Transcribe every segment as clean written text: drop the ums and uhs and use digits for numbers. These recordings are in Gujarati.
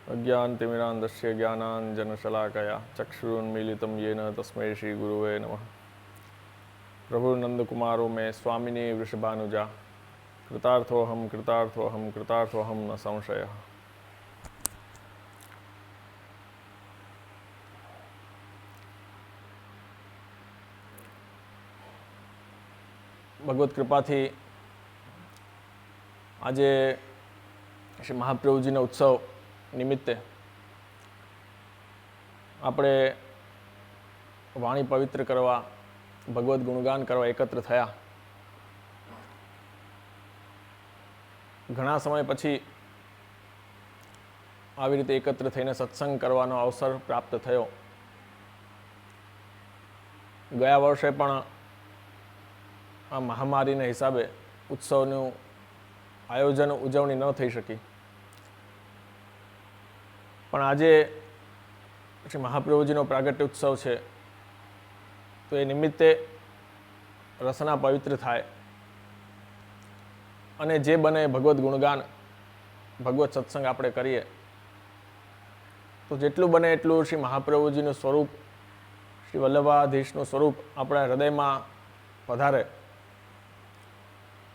अज्ञानतिमिरान्धस्य ज्ञानाञ्जनशलाकया चक्षुरुन्मीलितं येन तस्मै श्रीगुरुवे नमः। प्रभुनंदकुमारो में स्वामिनी वृषभानुजा कृतार्थोऽहं कृतार्थोऽहं कृतार्थोऽहं न संशयः। भगवत कृपाथी આજે શ્રી મહાપ્રભુજીના ઉત્સવ નિમિત્તે આપણે વાણી પવિત્ર કરવા, ભગવદ્ ગુણગાન કરવા એકત્ર થયા. ઘણા સમય પછી આવી રીતે એકત્ર થઈને સત્સંગ કરવાનો અવસર પ્રાપ્ત થયો. ગયા વર્ષે પણ આ મહામારીના હિસાબે ઉત્સવનું આયોજન ઉજવણી ન થઈ શકી, પણ આજે શ્રી મહાપ્રભુજીનો પ્રાગટ્ય ઉત્સવ છે, તો એ નિમિત્તે રસના પવિત્ર થાય અને જે બને ભગવદ્ ગુણગાન, ભગવત સત્સંગ આપણે કરીએ તો જેટલું બને એટલું શ્રી મહાપ્રભુજીનું સ્વરૂપ, શ્રી વલ્લભાધીશનું સ્વરૂપ આપણા હૃદયમાં પધારે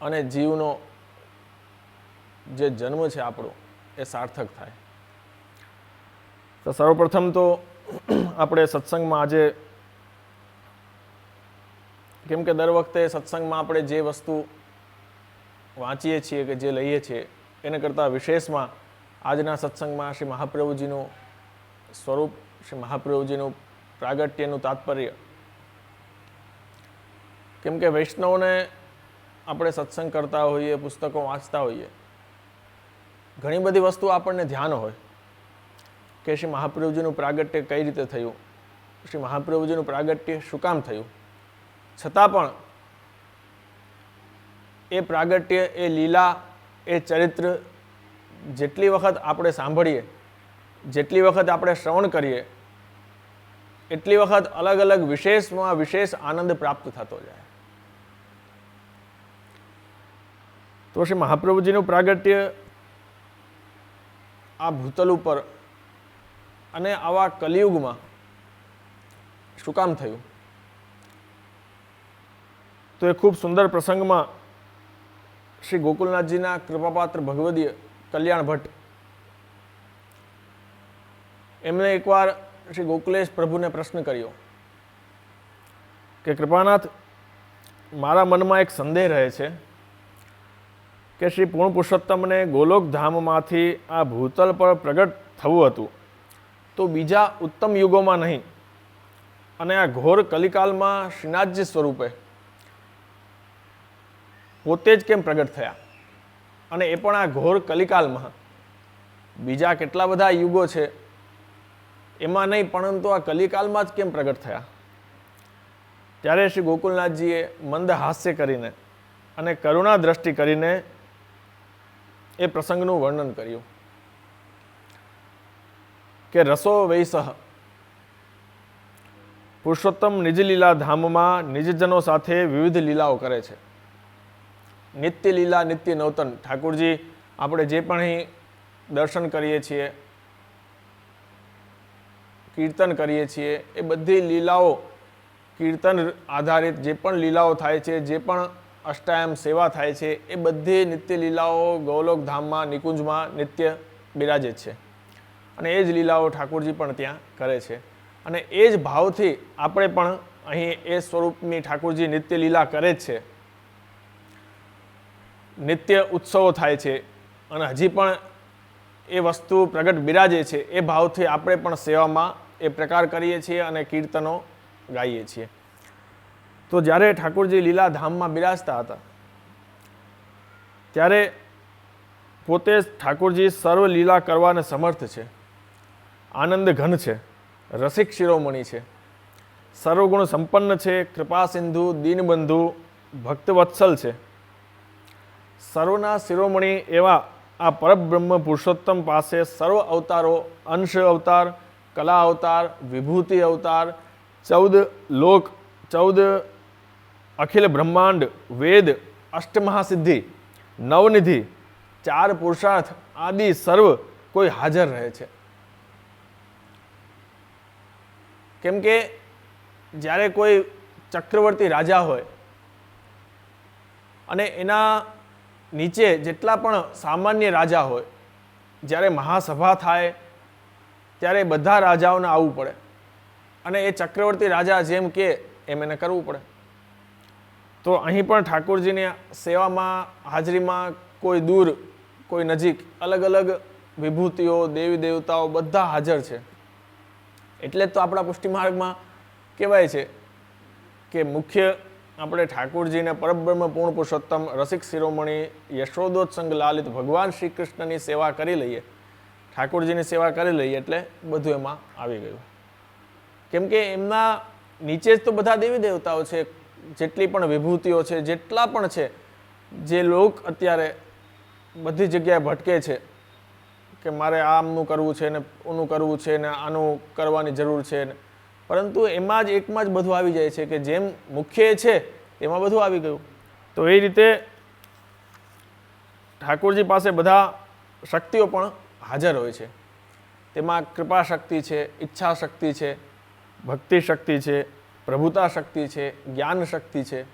અને જીવનો જે જન્મ છે આપણો એ સાર્થક થાય. તો સર્વપ્રથમ તો આપણે સત્સંગમાં આજે, કેમ કે દર વખતે સત્સંગમાં આપણે જે વસ્તુ વાંચીએ છીએ કે જે લઈએ છીએ એને કરતાં વિશેષમાં આજના સત્સંગમાં શ્રી મહાપ્રભુજીનું સ્વરૂપ, શ્રી મહાપ્રભુજીનું પ્રાગટ્યનું તાત્પર્ય, કેમ કે વૈષ્ણવને આપણે સત્સંગ કરતા હોઈએ, પુસ્તકો વાંચતા હોઈએ, ઘણી બધી વસ્તુ આપણને ધ્યાન હોય કે શ્રી મહાપ્રભુજીનું પ્રાગટ્ય કઈ રીતે થયું, શ્રી મહાપ્રભુજીનું પ્રાગટ્ય શું કામ થયું, છતાં પણ એ પ્રાગટ્ય, એ લીલા, એ ચરિત્ર જેટલી વખત આપણે સાંભળીએ, જેટલી વખત આપણે શ્રવણ કરીએ, એટલી વખત અલગ અલગ વિશેષમાં વિશેષ આનંદ પ્રાપ્ત થતો જાય. તો શ્રી મહાપ્રભુજીનું પ્રાગટ્ય આ ભૂતલ ઉપર અને આવા કલિયુગમાં શું કામ થયું, તો એ ખૂબ સુંદર પ્રસંગમાં શ્રી ગોકુલનાથજીના કૃપાપાત્ર ભગવદીય કલ્યાણ ભટ્ટ એમણે એકવાર શ્રી ગોકુલેશ પ્રભુને પ્રશ્ન કર્યો કે કૃપાનાથ, મારા મનમાં એક સંદેહ રહે છે કે શ્રી પૂર્ણ પુરુષોત્તમને ગોલોક ધામમાંથી આ ભૂતલ પર પ્રગટ થવું હતું તો બીજા ઉત્તમ યુગોમાં નહીં, અને આ ઘોર કલિકાલમાં શ્રીનાથજી સ્વરૂપે પોતે જ કેમ પ્રગટ થયા, અને એ પણ આ ઘોર કલિકાલમાં. બીજા કેટલા બધા યુગો છે એમાં નહીં, પરંતુ આ કલિકાલમાં જ કેમ પ્રગટ થયા. ત્યારે શ્રી ગોકુલનાથજીએ મંદ હાસ્ય કરીને અને કરુણા દ્રષ્ટિ કરીને એ પ્રસંગનું વર્ણન કર્યું કે રસો વૈસહ, પુરુષોત્તમ નિજ લીલા ધામમાં નિજજનો સાથે વિવિધ લીલાઓ કરે છે. નિત્ય લીલા નિત્ય નૂતન. ઠાકોરજી આપણે જે પણ અહીં દર્શન કરીએ છીએ, કીર્તન કરીએ છીએ, એ બધી લીલાઓ, કીર્તન આધારિત જે પણ લીલાઓ થાય છે, જે પણ અષ્ટાયમ સેવા થાય છે, એ બધી નિત્ય લીલાઓ ગૌલોક ધામમાં, નિકુંજમાં નિત્ય બિરાજે છે, અને એ જ લીલાઓ ઠાકોરજી પણ ત્યાં કરે છે. અને એ જ ભાવથી આપણે પણ અહીં એ સ્વરૂપની ઠાકોરજી નિત્ય લીલા કરે જ છે, નિત્ય ઉત્સવો થાય છે, અને હજી પણ એ વસ્તુ પ્રગટ બિરાજે છે. એ ભાવથી આપણે પણ સેવામાં એ પ્રકાર કરીએ છીએ અને કીર્તનો ગાઈએ છીએ. તો જ્યારે ઠાકોરજી લીલા ધામમાં બિરાજતા હતા ત્યારે પોતે ઠાકોરજી સર્વ લીલા કરવાને સમર્થ છે, આનંદ ઘન છે, રસિક શિરોમણી છે, સર્વગુણ સંપન્ન છે, કૃપા સિંધુ, દીનબંધુ, ભક્તવત્સલ છે. સર્વના શિરોમણી એવા આ પરબ્રહ્મ પુરુષોત્તમ પાસે સર્વ અવતારો, અંશ અવતાર, કલા અવતાર, વિભૂતિ અવતાર, 14 લોક, 14 અખિલ બ્રહ્માંડ, વેદ, અષ્ટમહાસિદ્ધિ, નવનિધિ, 4 પુરુષાર્થ આદિ સર્વ કોઈ હાજર રહે છે. કેમ કે જ્યારે કોઈ ચક્રવર્તી રાજા હોય અને એના નીચે જેટલા પણ સામાન્ય રાજા હોય, જ્યારે મહાસભા થાય ત્યારે બધા રાજાઓને આવવું પડે અને એ ચક્રવર્તી રાજા જેમ કે એમ એને કરવું પડે. તો અહીં પણ ઠાકોરજીની સેવામાં, હાજરીમાં કોઈ દૂર કોઈ નજીક અલગ અલગ વિભૂતિઓ, દેવી દેવતાઓ બધા હાજર છે. એટલે જ તો આપણા પુષ્ટિ માર્ગમાં કહેવાય છે કે મુખ્ય આપણે ઠાકોરજીને પરબ્રહ્મ પૂર્ણ પુરુષોત્તમ રસિક શિરોમણી યશોદોત્સંગ લાલિત ભગવાન શ્રી કૃષ્ણની સેવા કરી લઈએ, ઠાકોરજીની સેવા કરી લઈએ એટલે બધું એમાં આવી ગયું. કેમ કે એમના નીચે જ તો બધા દેવી દેવતાઓ છે, જેટલી પણ વિભૂતિઓ છે, જેટલા પણ છે, જે લોક અત્યારે બધી જગ્યાએ ભટકે છે કે મારે આમનું કરવું છે ને ઓનું કરવું છે ને આનું કરવાની જરૂર છે ને, પરંતુ એમાં જ એકમાં જ બધું આવી જાય છે કે જેમ મુખ્ય છે તેમાં બધું આવી ગયું. તો એ રીતે ઠાકોરજી પાસે બધા શક્તિઓ પણ હાજર હોય છે. તેમાં કૃપા શક્તિ છે, ઈચ્છા શક્તિ છે, ભક્તિ શક્તિ છે, પ્રભુતા શક્તિ છે, જ્ઞાન શક્તિ છે.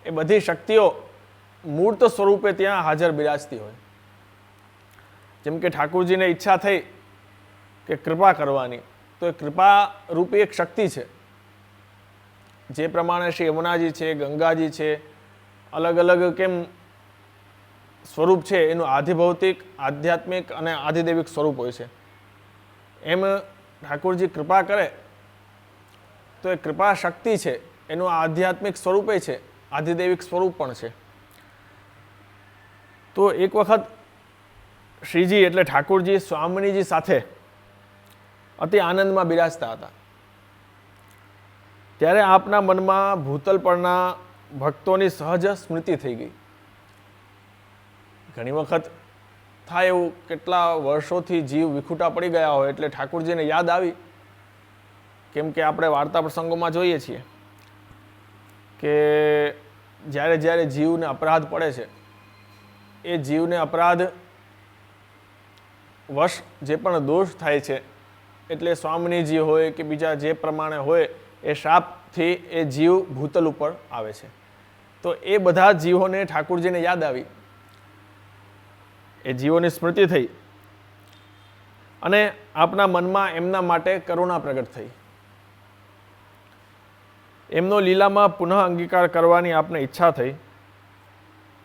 એ બધી શક્તિઓ મૂર્ત સ્વરૂપે ત્યાં હાજર બિરાજતી હોય. જેમ કે ઠાકોરજીને ઈચ્છા થઈ કે કૃપા કરવાની, તો એ કૃપા રૂપી એક શક્તિ છે. જે પ્રમાણે શ્રી યમુનાજી છે, ગંગાજી છે, અલગ અલગ કેમ સ્વરૂપ છે, એનું આધિભૌતિક, આધ્યાત્મિક અને આધિદૈવિક સ્વરૂપ હોય છે. એમ ઠાકોરજી કૃપા કરે તો એ કૃપા શક્તિ છે, એનું આધ્યાત્મિક સ્વરૂપે છે, આધિદૈવિક સ્વરૂપ પણ છે. તો એક વખત શ્રીજી એટલે ઠાકોરજી સ્વામિનીજી સાથે અતિ આનંદમાં બિરાજતા હતા. ત્યારે આપના મનમાં ભૂતલ પરના ભક્તોની સહજ સ્મૃતિ થઈ ગઈ. ઘણી વખત થાય એવું, કેટલા વર્ષોથી જીવ વિખૂટા પડી ગયા હોય એટલે ઠાકોરજીને યાદ આવી. કેમ કે આપણે વાર્તા પ્રસંગોમાં જોઈએ છીએ કે જ્યારે જ્યારે જીવને અપરાધ પડે છે, એ જીવને અપરાધ વશ જે પણ દોષ થાય છે, એટલે સ્વામિનીજી હોય કે બીજા જે પ્રમાણે હોય, એ શાપથી એ જીવ ભૂતલ ઉપર આવે છે. તો એ બધા જીવોને ઠાકોરજીને યાદ આવી, એ જીવોની સ્મૃતિ થઈ અને આપના મનમાં એમના માટે કરુણા પ્રગટ થઈ. એમનો લીલામાં પુનઃ અંગીકાર કરવાની આપને ઈચ્છા થઈ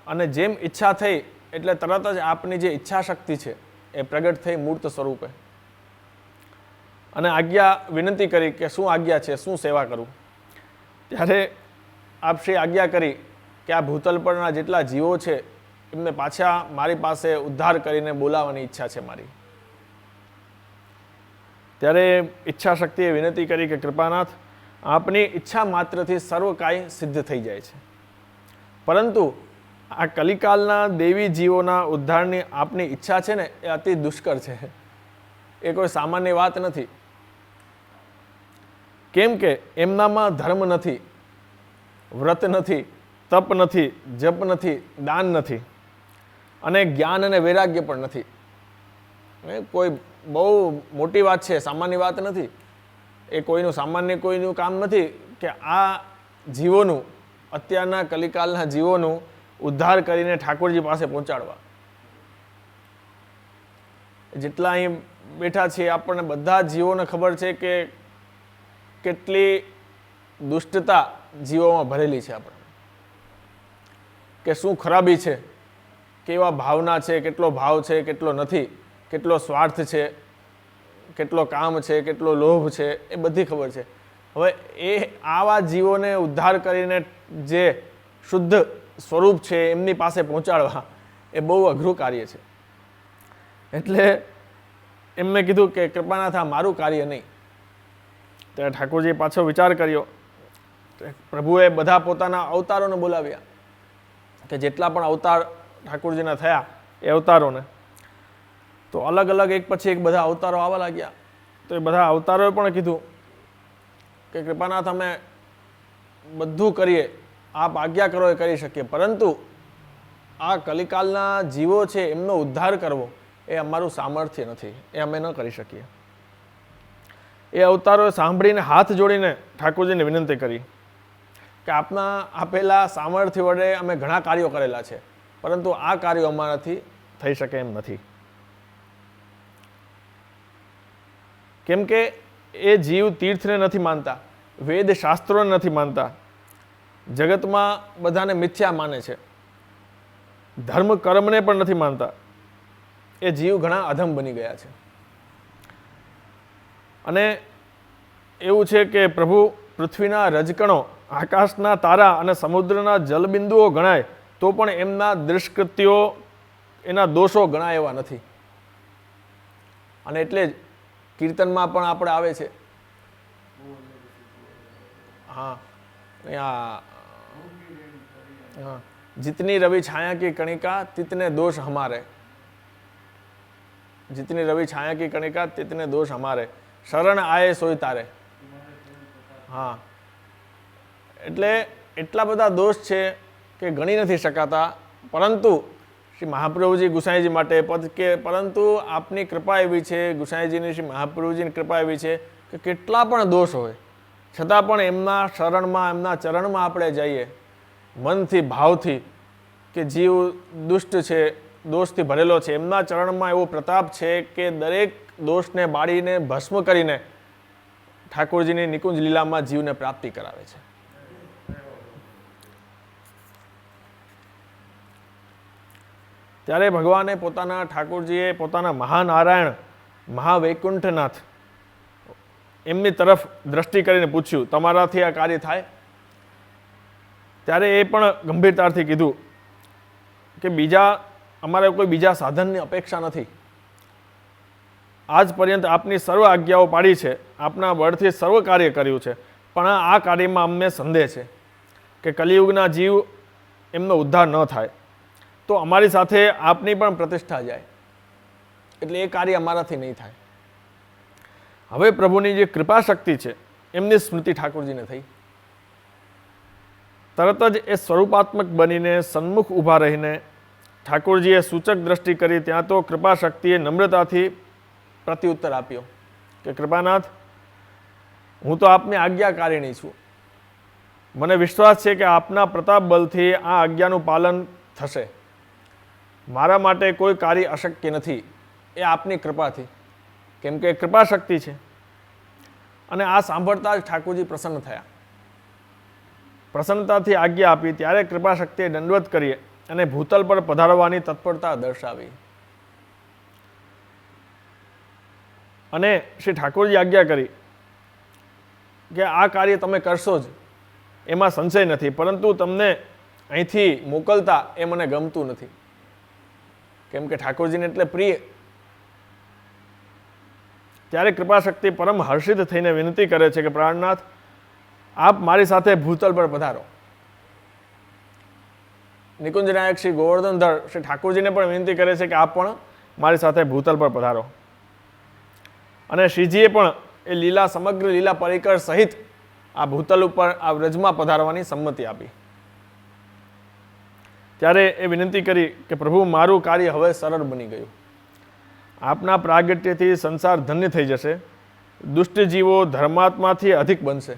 અને જેમ ઈચ્છા થઈ એટલે તરત જ આપની જે ઈચ્છા શક્તિ છે એ પ્રગટ થઈ મૂર્ત સ્વરૂપે અને આજ્ઞા વિનંતી કરી કે શું આજ્ઞા છે, શું સેવા કરું. ત્યારે આપ શ્રી આજ્ઞા કરી કે આ ભૂતલ પરના જેટલા જીવો છે એમને પાછા મારી પાસે ઉદ્ધાર કરીને બોલાવવાની ઈચ્છા છે મારી. ત્યારે ઈચ્છા શક્તિએ વિનંતી કરી કે કૃપાનાથ, આપની ઈચ્છા માત્રથી સર્વ કાંઈ સિદ્ધ થઈ જાય છે, પરંતુ આ કલિકાલના દેવી જીવોના ઉદ્ધારની આપની ઈચ્છા છે ને એ અતિ દુષ્કર છે. એ કોઈ સામાન્ય વાત નથી. કેમ કે એમનામાં ધર્મ નથી, વ્રત નથી, તપ નથી, જપ નથી, દાન નથી અને જ્ઞાન અને વૈરાગ્ય પણ નથી. કોઈ બહુ મોટી વાત છે, સામાન્ય વાત નથી. એ કોઈનું સામાન્ય કોઈનું કામ નથી કે આ જીવોનું, અત્યારના કલિકાલના જીવોનું ઉદ્ધાર કરીને ઠાકોરજી પાસે પહોંચાડવા. જેટલા અહીં બેઠા છીએ આપણને બધા જીવોને ખબર છે કે કેટલી દુષ્ટતા જીવોમાં ભરેલી છે. આપણે કે શું ખરાબી છે, કેવા ભાવના છે, કેટલો ભાવ છે, કેટલો નથી, કેટલો સ્વાર્થ છે, કેટલો કામ છે, કેટલો લોભ છે, એ બધી ખબર છે. હવે એ આવા જીવોને ઉદ્ધાર કરીને જે શુદ્ધ સ્વરૂપ છે એમની પાસે પહોંચાડવા એ બહુ અઘરું કાર્ય છે. એટલે એમને કીધું કે કૃપાનાથ, આ મારું કાર્ય નહીં. ત્યારે ઠાકોરજીએ પાછો વિચાર કર્યો. પ્રભુએ બધા પોતાના અવતારોને બોલાવ્યા કે જેટલા પણ અવતાર ઠાકોરજીના થયા એ અવતારોને, તો અલગ અલગ એક પછી એક બધા અવતારો આવવા લાગ્યા. તો એ બધા અવતારોએ પણ કીધું કે કૃપાનાથ, અમે બધું કરીએ, આપ આજ્ઞા કરો એ કરી શકીએ, પરંતુ આ કલિકાલના જીવો છે એમનો ઉદ્ધાર કરવો એ અમારું સામર્થ્ય નથી, એ અમે ન કરી શકીએ. એ અવતારોએ સાંભળીને હાથ જોડીને ઠાકોરજીને વિનંતી કરી કે આપના આપેલા સામર્થ્ય વડે અમે ઘણા કાર્યો કરેલા છે, પરંતુ આ કાર્યો અમારાથી થઈ શકે એમ નથી. કેમ કે એ જીવ તીર્થને નથી માનતા, વેદ શાસ્ત્રોને નથી માનતા, જગતમાં બધાને મિથ્યા માને છે, ધર્મ કર્મને પણ નથી માનતા. એ જીવ ઘણા અધમ બની ગયા છે. અને એવું છે કે પ્રભુ પૃથ્વીના રજકણો, આકાશના તારા અને સમુદ્રના જલબિંદુઓ ગણાય તો પણ એમના દુષ્કૃત્યો, એના દોષો ગણાય એવા નથી. અને એટલે જ કીર્તનમાં પણ આપણે આવે છે, હા, हाँ, जितनी रवि छाया की कणिका तितने दोष हमारे, जितनी रवि छाया की कणिका तितने दोष हमारे, शरण आए सोई तारे. હા, એટલે એટલા બધા દોષ છે કે ગણી નથી શકાતા. પરંતુ શ્રી મહાપ્રભુજી ગુસાઈજી માટે પદ કે પરંતુ આપની કૃપા એવી છે, ગુસાઈજીની શ્રી મહાપ્રભુજીની કૃપા એવી છે કે કેટલા પણ દોષ હોય છતાં પણ એમના શરણમાં, એમના ચરણમાં આપણે જઈએ મનથી, ભાવથી, કે જીવ દુષ્ટ છે, દોષથી ભરેલો છે, એમના ચરણમાં એવો પ્રતાપ છે કે દરેક દોષને બાળીને ભસ્મ કરીને ઠાકોરજીની નિકુંજ લીલામાં જીવને પ્રાપ્તિ કરાવે છે. ત્યારે ભગવાને પોતાના, ઠાકોરજીએ પોતાના મહાનારાયણ, મહાવૈકુંઠનાથ એમની તરફ દ્રષ્ટિ કરીને પૂછ્યું, તમારાથી આ કાર્ય થાય? ત્યારે એ પણ ગંભીરતાથી કીધું કે અમારે કોઈ બીજા સાધનની અપેક્ષા નથી. આજ પર્યંત આપની સર્વ આજ્ઞાઓ પાડી છે, આપના બળથી સર્વ કાર્ય કર્યું છે, પણ આ કાર્યમાં અમને સંદેહ છે કે કલિયુગના જીવ એમનો ઉદ્ધાર ન થાય તો અમારી સાથે આપની પણ પ્રતિષ્ઠા જાય, એટલે એ કાર્ય અમારાથી નહીં થાય. હવે પ્રભુની જે કૃપા શક્તિ છે એમની સ્મૃતિ ઠાકોરજીને થઈ. તરત જ એ સ્વરૂપાત્મક બનીને સન્મુખ ઊભા રહીને ઠાકોરજીએ સૂચક દ્રષ્ટિ કરી. ત્યાં તો કૃપા શક્તિએ નમ્રતાથી પ્રત્યુત્તર આપ્યો કે કૃપાનાથ, હું તો આપની આજ્ઞાકારિણી છું. મને વિશ્વાસ છે કે આપના પ્રતાપ બલથી આ આજ્ઞાનું પાલન થશે. મારા માટે કોઈ કાર્ય અશક્ય નથી, એ આપની કૃપાથી, કેમ કે કૃપા શક્તિ છે. અને આ સાંભળતા જ ઠાકોરજી પ્રસન્ન થયા. પ્રસન્નતાથી આજ્ઞા આપી ત્યારે કૃપા શક્તિએ દંડવત કરી અને ભૂતલ પર પધારવાની તત્પરતા દર્શાવી. અને શ્રી ઠાકોરજી આજ્ઞા કરી કે આ કાર્ય તમે કરશો જ, એમાં સંશય નથી, પરંતુ તમને અહીંથી મોકલતા એ મને ગમતું નથી, કેમ કે ઠાકોરજીને એટલે પ્રિય. ત્યારે કૃપાશક્તિ પરમ હર્ષિત થઈને વિનંતી કરે છે કે પ્રાણનાથ, આપ મારી સાથે ભૂતલ પર પધારો. નિકુંજ નાયક શ્રી ગોવર્ધનધર શ્રી ઠાકોરજીને પણ વિનંતી કરે છે કે આપ પણ મારી સાથે ભૂતલ પર પધારો. અને શ્રીજીએ પણ એ લીલા, સમગ્ર લીલા પરિકર સહિત આ ભૂતલ ઉપર, આ વ્રજમાં પધારવાની સંમતિ આપી. ત્યારે એ વિનંતી કરી કે પ્રભુ, મારું કાર્ય હવે સરળ બની ગયું. આપના પ્રાગટ્યથી સંસાર ધન્ય થઈ જશે, દુષ્ટ જીવો ધર્માત્માથી અધિક બનશે.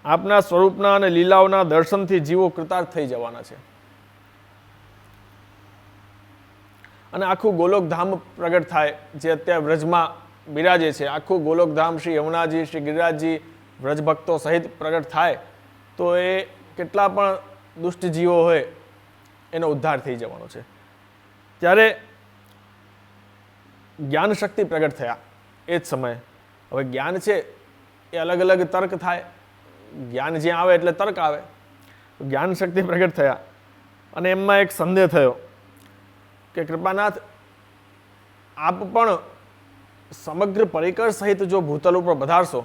આપના સ્વરૂપના અને લીલાઓના દર્શનથી જીવો કૃતાર્થ થઈ જવાના છે. અને આખું ગોલોકધામ પ્રગટ થાય જે અત્યારે વ્રજમાં બિરાજે છે. આખું ગોલોકધામ શ્રી યમુનાજી, શ્રી ગિરિરાજજી, વ્રજ ભક્તો સહિત પ્રગટ થાય તો એ કેટલા પણ દુષ્ટ જીવો હોય એનો ઉદ્ધાર થઈ જવાનો છે. ત્યારે જ્ઞાન શક્તિ પ્રગટ થયા એ જ સમયે. હવે જ્ઞાન છે એ અલગ અલગ તર્ક થાય, જ્ઞાન જ્યાં આવે એટલે તર્ક આવે. જ્ઞાન શક્તિ પ્રગટ થયા અને એમમાં એક સંદેહ થયો કે કૃપાનાથ, આપ પણ સમગ્ર પરિકર સહિત જો ભૂતલ ઉપર પધારશો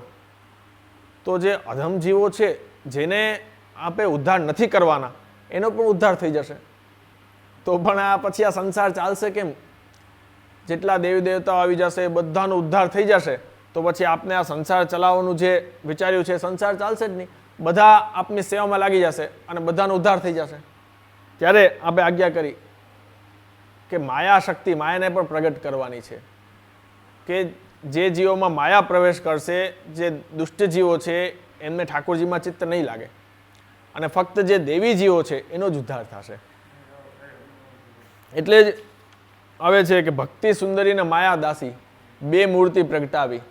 તો જે અધમ જીવો છે જેને આપે ઉદ્ધાર નથી કરવાના એનો પણ ઉદ્ધાર થઈ જશે. તો પણ આ પછી આ સંસાર ચાલશે કેમ? જેટલા દેવી દેવતાઓ આવી જશે બધાનો ઉદ્ધાર થઈ જશે તો પછી આપને આ સંસાર ચલાવવાનું જે વિચાર્યું છે સંસાર ચાલશે જ નહીં. બધા આપની સેવામાં લાગી જશે અને બધાનો ઉદ્ધાર થઈ જશે. ત્યારે આપણે આજ્ઞા કરી કે માયા શક્તિ, માયાને પણ પ્રગટ કરવાની છે કે જે જીવોમાં માયા પ્રવેશ કરશે, જે દુષ્ટ જીવો છે એમને ઠાકોરજીમાં ચિત્ત નહીં લાગે અને ફક્ત જે દેવી જીવો છે એનો જ ઉદ્ધાર થશે. એટલે જ આવે છે કે ભક્તિ સુંદરીને માયા દાસી બે મૂર્તિ પ્રગટાવી,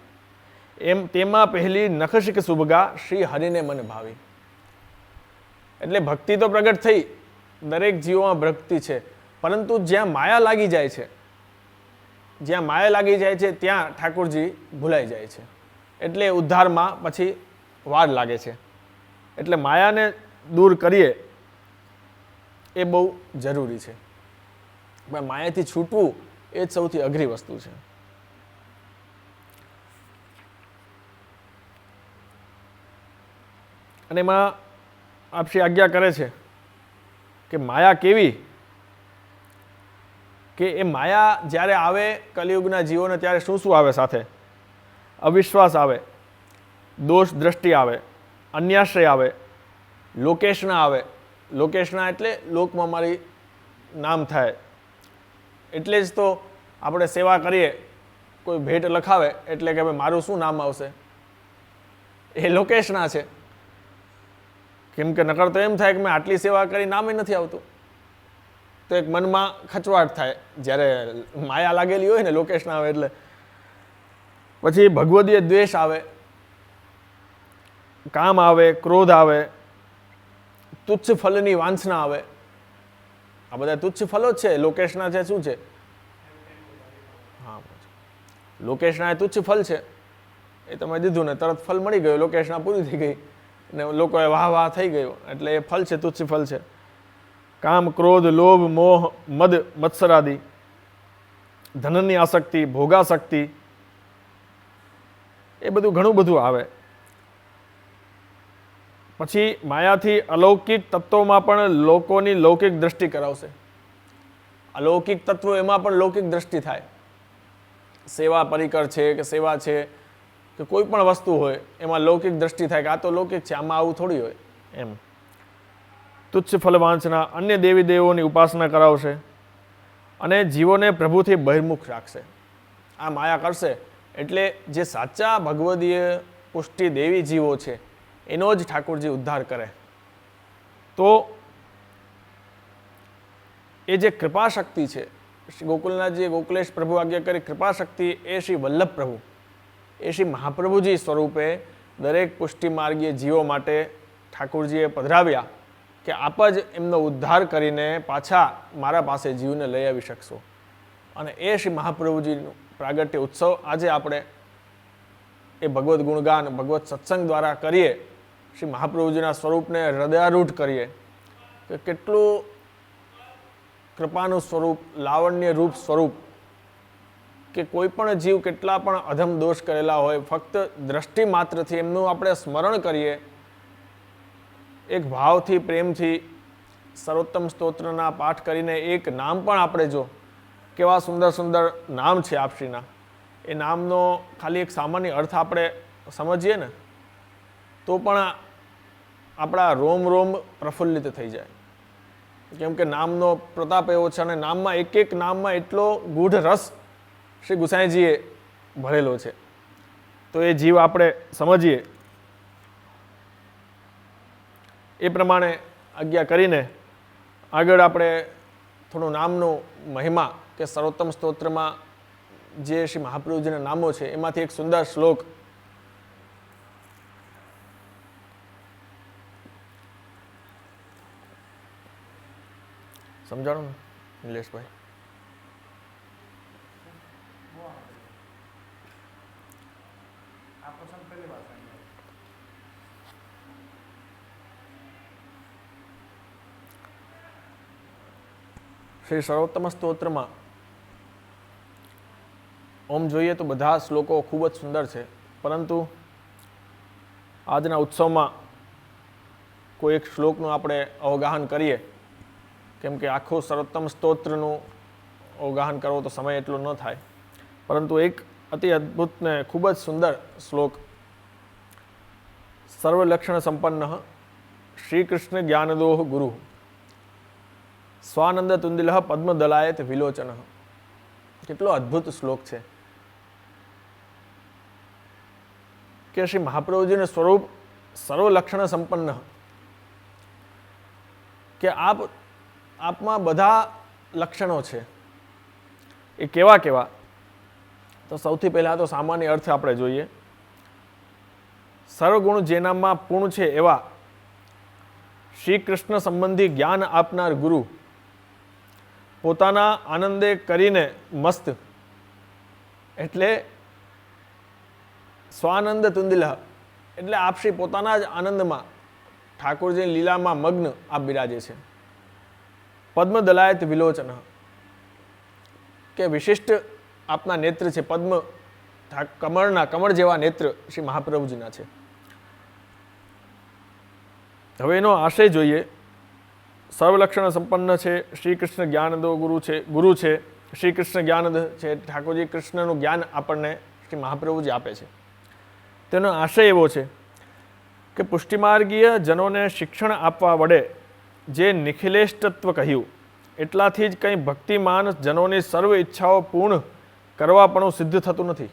એમ તેમાં પહેલી નખશિક સુભગા શ્રી હરિને મન ભાવી. એટલે ભક્તિ તો પ્રગટ થઈ, દરેક જીવોમાં ભક્તિ છે, પરંતુ જ્યાં માયા લાગી જાય છે, જ્યાં માયા લાગી જાય છે ત્યાં ઠાકોરજી ભૂલાઈ જાય છે. એટલે ઉદ્ધારમાં પછી વાર લાગે છે. એટલે માયાને દૂર કરીએ એ બહુ જરૂરી છે. પણ માયાથી છૂટવું એ જ સૌથી અઘરી વસ્તુ છે. અને એમાં આપશ્રી આજ્ઞા કરે છે કે માયા કેવી, કે એ માયા જ્યારે આવે કલિયુગના જીવોને ત્યારે શું શું આવે સાથે? અવિશ્વાસ આવે, દોષ દ્રષ્ટિ આવે, અન્યાશ્રય આવે, લોકેશના આવે. લોકેશના એટલે લોકમાં મારી નામ થાય. એટલે જ તો આપણે સેવા કરીએ, કોઈ ભેટ લખાવે એટલે કે ભાઈ મારું શું નામ આવશે, એ લોકેશના છે. કેમ કે નકર તો એમ થાય કે મેં આટલી સેવા કરી, નામે નથી આવતું, તો એક મનમાં ખચવાટ થાય જ્યારે માયા લાગેલી હોય ને, લોકેશન આવે એટલે. પછી ભગવદીય દ્વેષ આવે, કામ આવે, ક્રોધ આવે, તુચ્છ ફલની વાંછના આવે. આ બધા તુચ્છ ફલો જ છે. લોકેશના છે શું છે? હા, લોકેશના એ તુચ્છ ફલ છે. એ તમે દીધું ને તરત ફલ મળી ગયું, લોકેશના પૂરી થઈ ગઈ ને લોકોએ વાહ વાહ થઈ ગયું, એટલે એ ફલ છે, તુચ્છ ફલ છે. કામ, ક્રોધ, લોભ, મોહ, મદ, મત્સરાદિ, ધનની આસક્તિ, ભોગાસક્તિ, એ બધું ઘણું બધું આવે. પછી માયાથી અલૌકિક તત્વોમાં પણ લોકોની લૌકિક દ્રષ્ટિ કરાવશે. અલૌકિક તત્વો એમાં પણ લૌકિક દ્રષ્ટિ થાય. સેવા પરિકર છે કે સેવા છે કે કોઈ પણ વસ્તુ હોય એમાં લૌકિક દ્રષ્ટિ થાય કે આ તો લૌકિક છે, આમાં આવું થોડી હોય એમ. તુચ્છ ફલવાંછના, અન્ય દેવી દેવોની ઉપાસના કરાવશે અને જીવોને પ્રભુથી બહિર્મુખ રાખશે. આ માયા કરશે એટલે જે સાચા ભગવદીય પુષ્ટિ દેવી જીવો છે એનો જ ઠાકોરજી ઉદ્ધાર કરે. તો એ જે કૃપા શક્તિ છે, શ્રી ગોકુલનાથજીએ ગોકુલેશ પ્રભુ આજ્ઞા કરી કૃપા શક્તિ, એ શ્રી વલ્લભ પ્રભુ, એ શ્રી મહાપ્રભુજી સ્વરૂપે દરેક પુષ્ટિ માર્ગીય જીવો માટે ઠાકોરજીએ પધરાવ્યા કે આપ જ એમનો ઉદ્ધાર કરીને પાછા મારા પાસે જીવને લઈ આવી શકશો. અને એ શ્રી મહાપ્રભુજીનું પ્રાગટ્ય ઉત્સવ આજે આપણે એ ભગવદ્ ગુણગાન, ભગવત સત્સંગ દ્વારા કરીએ, શ્રી મહાપ્રભુજીના સ્વરૂપને હૃદયારૂઢ કરીએ કે કેટલું કૃપાનું સ્વરૂપ, લાવણ્ય રૂપ સ્વરૂપ, કે કોઈ પણ જીવ કેટલા પણ અધમ દોષ કરેલા હોય, ફક્ત દ્રષ્ટિ માત્રથી એમનું આપણે સ્મરણ કરીએ, એક ભાવથી, પ્રેમથી, સર્વોત્તમ સ્તોત્રના પાઠ કરીને એક નામ પણ આપણે જો કેવા સુંદર સુંદર નામ છે આપશ્રીના, એ નામનો ખાલી એક સામાન્ય અર્થ આપણે સમજીએ ને તો પણ આપણા રોમ રોમ પ્રફુલ્લિત થઈ જાય. કેમ કે નામનો પ્રતાપ એવો છે અને નામમાં એક એક નામમાં એટલો ગૂઢ રસ શ્રી ગુસાઈજીએ ભરેલો છે. તો એ જીવ આપણે સમજીએ એ પ્રમાણે આજ્ઞા કરીને આગળ આપણે થોડું નામનો મહિમા કે સર્વોત્તમ સ્તોત્રમાં જે શ્રી મહાપ્રભુજીના નામો છે એમાંથી એક સુંદર શ્લોક સમજાણો ને નિલેશભાઈ. શ્રી સર્વોત્તમ સ્તોત્રમાં ઓમ જોઈએ તો બધા શ્લોકો ખૂબ જ સુંદર છે, પરંતુ આજના ઉત્સવમાં કોઈ એક શ્લોકનું આપણે અવગાહન કરીએ, કેમ કે આખું સર્વોત્તમ સ્તોત્રનું અવગાહન કરવો તો સમય એટલો ન થાય, પરંતુ એક અતિ અદ્ભુત ને ખૂબ જ સુંદર શ્લોક સર્વલક્ષણ સંપન્ન શ્રી કૃષ્ણ જ્ઞાનદોહ ગુરુ સ્વાનંદ તુંદિલ પદ્મદલાયત વિલોચન. કેટલો અદ્ભુત શ્લોક છે. કે શ્રી મહાપ્રભુજીનું સ્વરૂપ સર્વ લક્ષણ સંપન્ન, કે આપમાં બધા લક્ષણો છે. એ કેવા કેવા? તો સૌથી પહેલાં તો સામાન્ય અર્થ આપણે જોઈએ. સર્વગુણ જેનામાં પૂર્ણ છે એવા શ્રી કૃષ્ણ સંબંધી જ્ઞાન આપનાર ગુરુ, પોતાના આનંદે કરીને મસ્ત, એટલે સ્વાનંદ તુંદિલ, એટલે આપ શ્રી પોતાના જ આનંદમાં ઠાકોરજીની લીલામાં મગ્ન આપ બિરાજે છે. પદ્મ દલાયત વિલોચન, કે વિશિષ્ટ આપના નેત્ર છે, પદ્મ કમળ જેવા નેત્ર શ્રી મહાપ્રભુજીના છે. હવે એનો આશય જોઈએ. સર્વલક્ષણ સંપન્ન છે, શ્રી કૃષ્ણ જ્ઞાનદો ગુરુ છે, શ્રી કૃષ્ણ જ્ઞાનદ છે, ઠાકોરજી કૃષ્ણનું જ્ઞાન આપણને શ્રી મહાપ્રભુજી આપે છે. તેનો આશય એવો છે કે પુષ્ટિમાર્ગીય જનોને શિક્ષણ આપવા વડે જે નિખિલેષ્ટત્વ કહ્યું, એટલાથી જ કંઈ ભક્તિમાન જનોની સર્વ ઈચ્છાઓ પૂર્ણ કરવા પણ સિદ્ધ થતું નથી.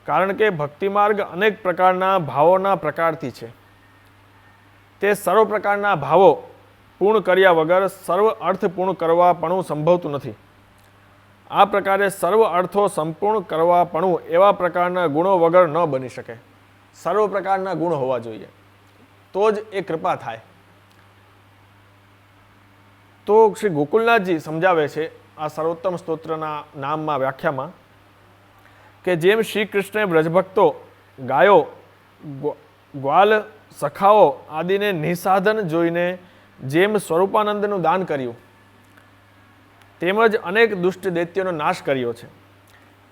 કારણ કે ભક્તિમાર્ગ અનેક પ્રકારના ભાવોના પ્રકારથી છે. તે સર્વ પ્રકારના ભાવો પૂર્ણ કર્યા વગર સર્વ અર્થ પૂર્ણ કરવા પણ સંભવતું નથી. આ પ્રકારે સર્વ અર્થો સંપૂર્ણ કરવા પણ એવા પ્રકારના ગુણો વગર ન બની શકે. સર્વ પ્રકારના ગુણ હોવા જોઈએ, તો જ એ કૃપા થાય. તો શ્રી ગોકુલનાથજી સમજાવે છે આ સર્વોત્તમ સ્તોત્રના નામમાં, વ્યાખ્યામાં, કે જેમ શ્રી કૃષ્ણે બ્રજભક્તો, ગાયો, ગ્વાલ, સખાઓ આદિને નિસાધન જોઈને જેમ સ્વરૂપાનંદનું દાન કર્યું, તેમજ અનેક દુષ્ટ દૈત્યોનો નાશ કર્યો છે,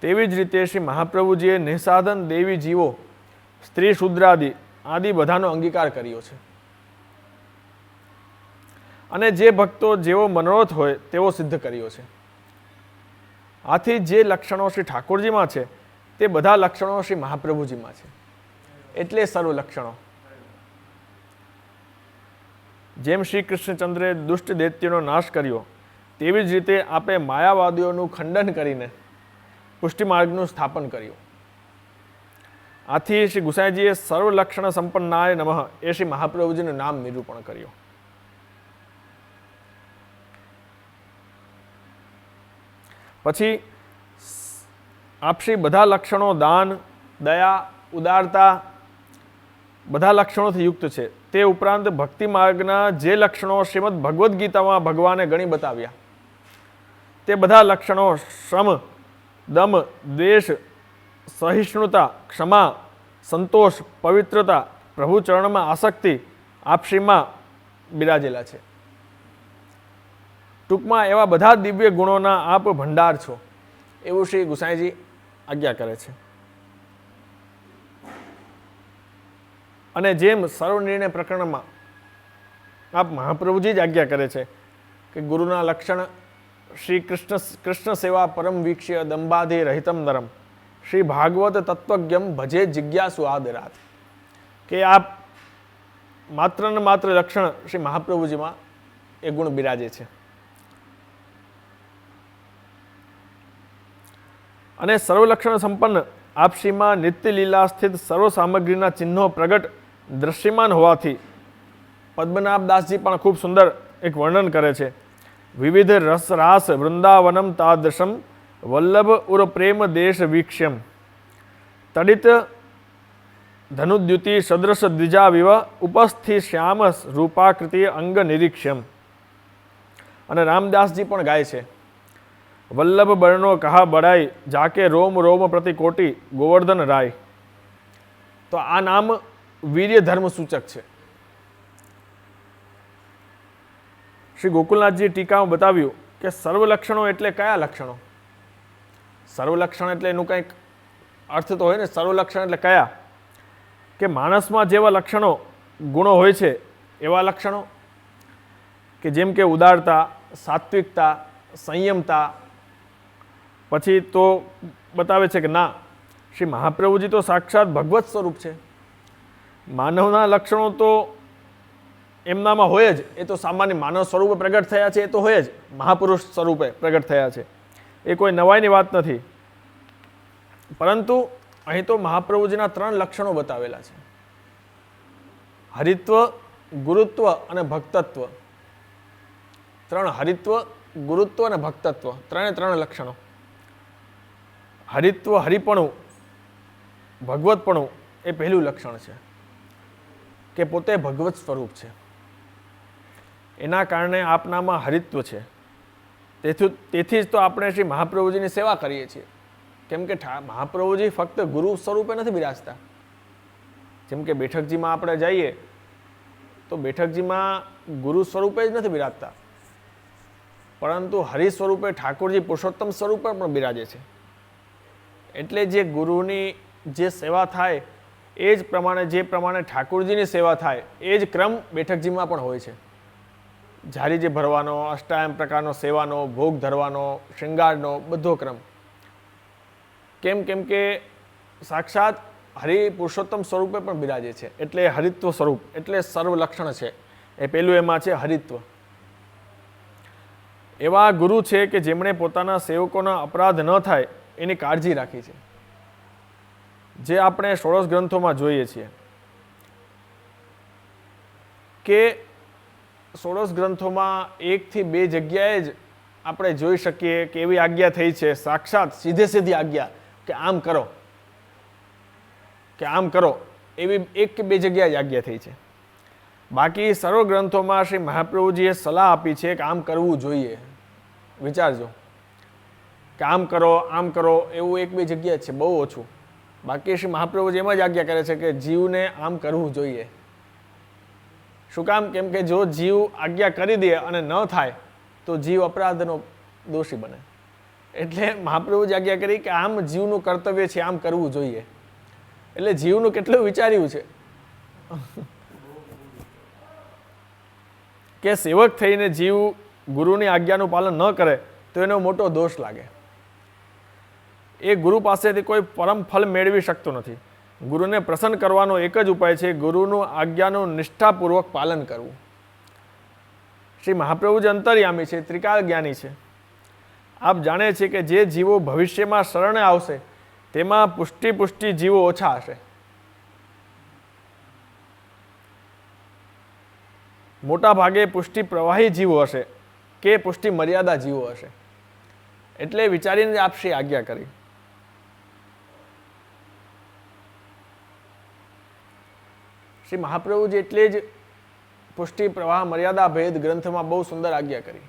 તેવી જ રીતે શ્રી મહાપ્રભુજીએ નિસાધન દેવી જીવો, સ્ત્રી શૂદ્રાદિ આદિ બધાનો અંગીકાર કર્યો છે. અને જે ભક્તો જેવો મનોરથ હોય તેવો સિદ્ધ કર્યો છે. આથી જે લક્ષણો શ્રી ઠાકોરજીમાં છે તે બધા લક્ષણો શ્રી મહાપ્રભુજીમાં છે, એટલે સર્વ લક્ષણો. જેમ શ્રી કૃષ્ણચંદ્રે દુષ્ટ દૈત્યનો નાશ કર્યો, તેવી જ રીતે આપે માયાવાદીઓનું ખંડન કરીને પુષ્ટિમાર્ગનું સ્થાપન કર્યું. આથી શ્રી ગુસાઈજીએ સર્વ લક્ષણ સંપન્નાય નમઃ એ શ્રી મહાપ્રભુજીનું નામ નિરૂપણ કર્યું. પછી આપશ્રી બધા લક્ષણો દાન, દયા, ઉદારતા બધા લક્ષણોથી યુક્ત છે. તે ઉપરાંત ભક્તિ માર્ગના જે લક્ષણો શ્રીમદ ભગવદ્ ગીતામાં ભગવાને ગણી બતાવ્યા, તે બધા લક્ષણો શ્રમ, દમ, દ્વેષ, સહિષ્ણુતા, ક્ષમા, સંતોષ, પવિત્રતા, પ્રભુ ચરણમાં આસક્તિ આપશ્રીમાં બિરાજેલા છે. ટૂંકમાં એવા બધા દિવ્ય ગુણોના આપ ભંડાર છો, એવું શ્રી ગુસાઈજી આજ્ઞા કરે છે. અને જેમ સર્વનિર્ણય પ્રકરણમાં આપ મહાપ્રભુજી જ આજ્ઞા કરે છે કે ગુરુના લક્ષણ શ્રી કૃષ્ણ સેવા પરમ વીક્ષ્ય દંબાધિ રહિતમ નરમ શ્રી ભાગવત તત્વજ્ઞમ ભજે જિજ્ઞાસુ આદરાત, કે આપ માત્ર ને માત્ર લક્ષણ શ્રી મહાપ્રભુજીમાં એ ગુણ બિરાજે છે. અને સર્વલક્ષણ સંપન્ન આપશ્રીમાં નિત્ય લીલા સ્થિત સર્વ સામગ્રીના ચિહ્નો પ્રગટ દ્રશ્યમાન હોવાથી પદ્મનાભદાસજી પણ ખૂબ સુંદર એક વર્ણન કરે છે. વિવિધ રસ રાસ વૃંદાવનમ તાદૃશમ વલ્લભ ઉર પ્રેમ દેશ વીક્ષ્યમ તડિત ધનુદ્યુતિ સદૃશ દ્વિજાવિવ ઉપસ્થિ શ્યામ રૂપાકૃતિ અંગ નિરીક્ષ્યમ. અને રામદાસજી પણ ગાય છે, વલ્લભ બરનો કહા બડાઈ જાકે રોમ રોમ પ્રતિ કોટી ગોવર્ધન રાય. તો આ નામ વીર્ય ધર્મ સૂચક છે. શ્રી ગોકુલનાથજી ટીકામાં બતાવ્યું કે સર્વલક્ષણો એટલે કયા લક્ષણો? સર્વલક્ષણ એટલે એનું કંઈક અર્થ તો હોય ને. સર્વલક્ષણ એટલે કયા? કે માણસમાં જેવા લક્ષણો ગુણો હોય છે એવા લક્ષણો, કે જેમ કે ઉદારતા, સાત્વિકતા, સંયમતા. પછી તો બતાવે છે કે ના, શ્રી મહાપ્રભુજી તો સાક્ષાત ભગવત સ્વરૂપ છે. માનવના લક્ષણો તો એમનામાં હોય જ, એ તો સામાન્ય માનવ સ્વરૂપે પ્રગટ થયા છે, એ તો હોય જ, મહાપુરુષ સ્વરૂપે પ્રગટ થયા છે, એ કોઈ નવાઈની વાત નથી. પરંતુ અહીં તો મહાપ્રભુજીના 3 લક્ષણો બતાવેલા છે: હરિત્વ, ગુરુત્વ અને ભક્તત્વ. 3 હરિત્વ, ગુરુત્વ અને ભક્તત્વ, 3 લક્ષણો. હરિત્વ, હરિપણું, ભગવતપણું એ પહેલું લક્ષણ છે કે પોતે ભગવત સ્વરૂપ છે. એના કારણે આપનામાં હરિત્વ છે. તેથી જ તો આપણે શ્રી મહાપ્રભુજીની સેવા કરીએ છીએ. કેમ કે મહાપ્રભુજી ફક્ત ગુરુ સ્વરૂપે નથી બિરાજતા. જેમ કે બેઠકજીમાં આપણે જઈએ તો બેઠકજીમાં ગુરુ સ્વરૂપે જ નથી બિરાજતા, પરંતુ હરિ સ્વરૂપે ઠાકોરજી પુરુષોત્તમ સ્વરૂપે પણ બિરાજે છે. એટલે જે ગુરુની જે સેવા થાય એ જ પ્રમાણે, જે પ્રમાણે ઠાકોરજીની સેવા થાય એ જ ક્રમ બેઠકજીમાં પણ હોય છે. ઝારીજી ભરવાનો, અષ્ટાયમ પ્રકારનો સેવાનો, ભોગ ધરવાનો, શૃંગારનો બધો ક્રમ. કેમ કે સાક્ષાત હરિ પુરુષોત્તમ સ્વરૂપે પણ બિરાજે છે. એટલે હરિત્વ સ્વરૂપ, એટલે સર્વ લક્ષણ છે. એ પહેલું એમાં છે હરિત્વ. એવા ગુરુ છે કે જેમણે પોતાના સેવકોના અપરાધ ન થાય એની કાળજી રાખી છે. જે આપણે ષોડશ ગ્રંથોમાં જોઈએ છીએ કે ષોડશ ગ્રંથોમાં 1 થી 2 જગ્યાએ જ આપણે જોઈ શકીએ કે એવી આજ્ઞા થઈ છે, સાક્ષાત સીધી આજ્ઞા કે આમ કરો, કે આમ કરો, એવી 1 કે 2 જગ્યાએ જ આજ્ઞા થઈ છે. બાકી સર્વ ગ્રંથોમાં શ્રી મહાપ્રભુજીએ સલાહ આપી છે કે આમ કરવું જોઈએ. વિચારજો કે આમ કરો એવું 1-2 જગ્યા છે, બહુ ઓછું. બાકી શ્રી મહાપ્રભુજી એમ જ આજ્ઞા કરે છે કે જીવને આમ કરવું જોઈએ. શું કામ? કેમ કે જો જીવ આજ્ઞા કરી દે અને ન થાય તો જીવ અપરાધનો દોષી બને. એટલે મહાપ્રભુજી આજ્ઞા કરી કે આમ જીવનું કર્તવ્ય છે, આમ કરવું જોઈએ. એટલે જીવનું કેટલું વિચાર્યું છે કે સેવક થઈને જીવ ગુરુની આજ્ઞાનું પાલન ન કરે તો એનો મોટો દોષ લાગે. એ ગુરુ પાસેથી કોઈ પરમ ફલ મેળવી શકતો નથી. ગુરુને પ્રસન્ન કરવાનો એક જ ઉપાય છે ગુરુનું આજ્ઞાનું નિષ્ઠાપૂર્વક પાલન કરવું. શ્રી મહાપ્રભુજી અંતર્યામી છે, ત્રિકાળ જ્ઞાની છે. આપ જાણે છે કે જે જીવો ભવિષ્યમાં શરણે આવશે તેમાં પુષ્ટિ જીવો ઓછા હશે. મોટા ભાગે પુષ્ટિ પ્રવાહી જીવો હશે કે પુષ્ટિ મર્યાદા જીવો હશે. એટલે વિચારીને આપ શ્રી આજ્ઞા કરી. શ્રી મહાપ્રભુજી એટલે જ પુષ્ટિ પ્રવાહ મર્યાદા ભેદ ગ્રંથમાં બહુ સુંદર આજ્ઞા કરી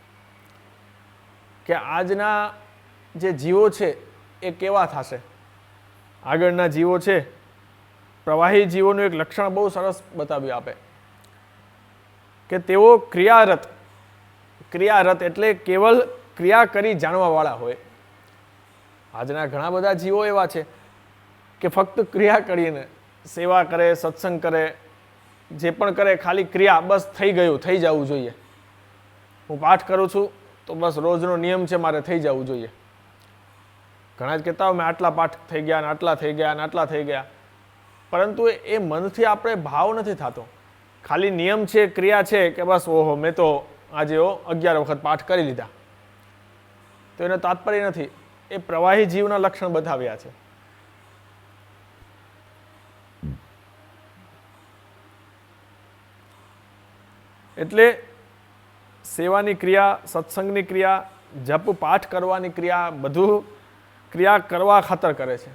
કે આજના જે જીવો છે એ કેવા થશે. આગળના જીવો છે, પ્રવાહી જીવોનું એક લક્ષણ બહુ સરસ બતાવ્યું આપે કે તેઓ ક્રિયારત એટલે કેવલ ક્રિયા કરી જાણવાવાળા હોય. આજના ઘણા બધા જીવો એવા છે કે ફક્ત ક્રિયા કરીને સેવા કરે, સત્સંગ કરે, જે પણ કરે ખાલી ક્રિયા, બસ થઈ ગયું, થઈ જવું જોઈએ. હું પાઠ કરું છું તો બસ રોજનો નિયમ છે મારે થઈ જવું જોઈએ. ઘણા જ કહેતા હોય મેં આટલા પાઠ થઈ ગયા, આટલા થઈ ગયા, આટલા થઈ ગયા, પરંતુ એ મનથી આપણે ભાવ નથી થતો. ખાલી નિયમ છે, ક્રિયા છે કે બસ ઓહો મેં તો આજે 11 વખત પાઠ કરી લીધા, તો એનો તાત્પર્ય નથી. એ પ્રવાહી જીવના લક્ષણ બતાવ્યા છે. એટલે સેવાની ક્રિયા, સત્સંગની ક્રિયા, જપ પાઠ કરવાની ક્રિયા, બધું ક્રિયા કરવા ખાતર કરે છે.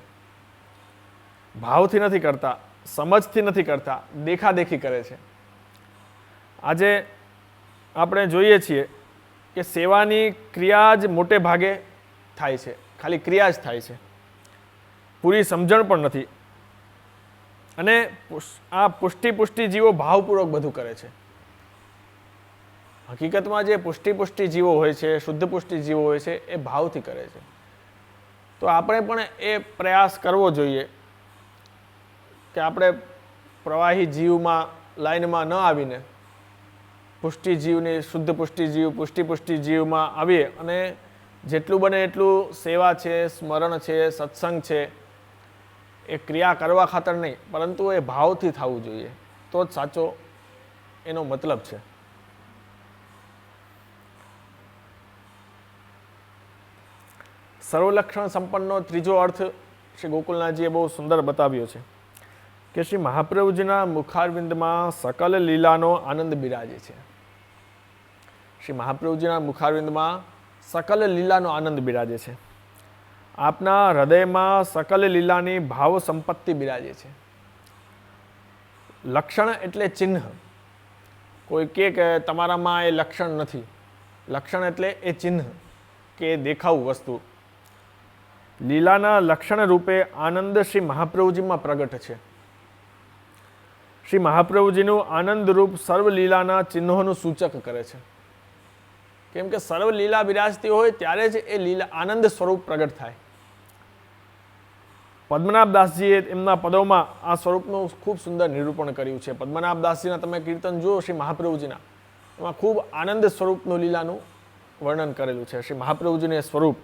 ભાવથી નથી કરતા, સમજથી નથી કરતા, દેખાદેખી કરે છે. આજે આપણે જોઈએ છીએ કે સેવાની ક્રિયા જ મોટે ભાગે થાય છે, ખાલી ક્રિયા જ થાય છે, પૂરી સમજણ પણ નથી. અને આ પુષ્ટિ જીવો ભાવપૂર્વક બધું કરે છે. હકીકતમાં જે પુષ્ટિ જીવો હોય છે, શુદ્ધ પુષ્ટિ જીવો હોય છે, એ ભાવથી કરે છે. તો આપણે પણ એ પ્રયાસ કરવો જોઈએ કે આપણે પ્રવાહી જીવમાં લાઈનમાં ન આવીને પુષ્ટિ જીવની, શુદ્ધ પુષ્ટિ જીવમાં આવીએ અને જેટલું બને એટલું સેવા છે, સ્મરણ છે, સત્સંગ છે, એ ક્રિયા કરવા ખાતર નહીં, પરંતુ એ ભાવથી થવું જોઈએ. તો જ સાચો એનો મતલબ છે. સર્વલક્ષણ સંપન્નનો ત્રીજો અર્થ શ્રી ગોકુલનાથજીએ બહુ સુંદર બતાવ્યો છે કે શ્રી મહાપ્રભુજીના મુખારવિંદમાં સકલ લીલાનો આનંદ બિરાજે છે. શ્રી મહાપ્રભુજીના મુખારવિંદમાં સકલ લીલાનો આનંદ બિરાજે છે. આપના હૃદયમાં સકલ લીલાની ભાવ સંપત્તિ બિરાજે છે. લક્ષણ એટલે ચિહ્ન. કોઈ કે તમારામાં એ લક્ષણ નથી. લક્ષણ એટલે એ ચિહ્ન કે દેખાવું વસ્તુ. લીલાના લક્ષણ રૂપે આનંદ શ્રી મહાપ્રભુજીમાં પ્રગટ છે. શ્રી મહાપ્રભુજીનું આનંદ રૂપ સર્વ લીલાના ચિહ્નોનું સૂચક કરે છે. કેમ કે સર્વ લીલા બિરાજતી હોય ત્યારે જ એ લીલા આનંદ સ્વરૂપ પ્રગટ થાય. પદ્મનાભદાસજીએ એમના પદોમાં આ સ્વરૂપનું ખૂબ સુંદર નિરૂપણ કર્યું છે. પદ્મનાભદાસજીના તમે કીર્તન જુઓ શ્રી મહાપ્રભુજીના, એમાં ખૂબ આનંદ સ્વરૂપનું લીલાનું વર્ણન કરેલું છે. શ્રી મહાપ્રભુજીનું સ્વરૂપ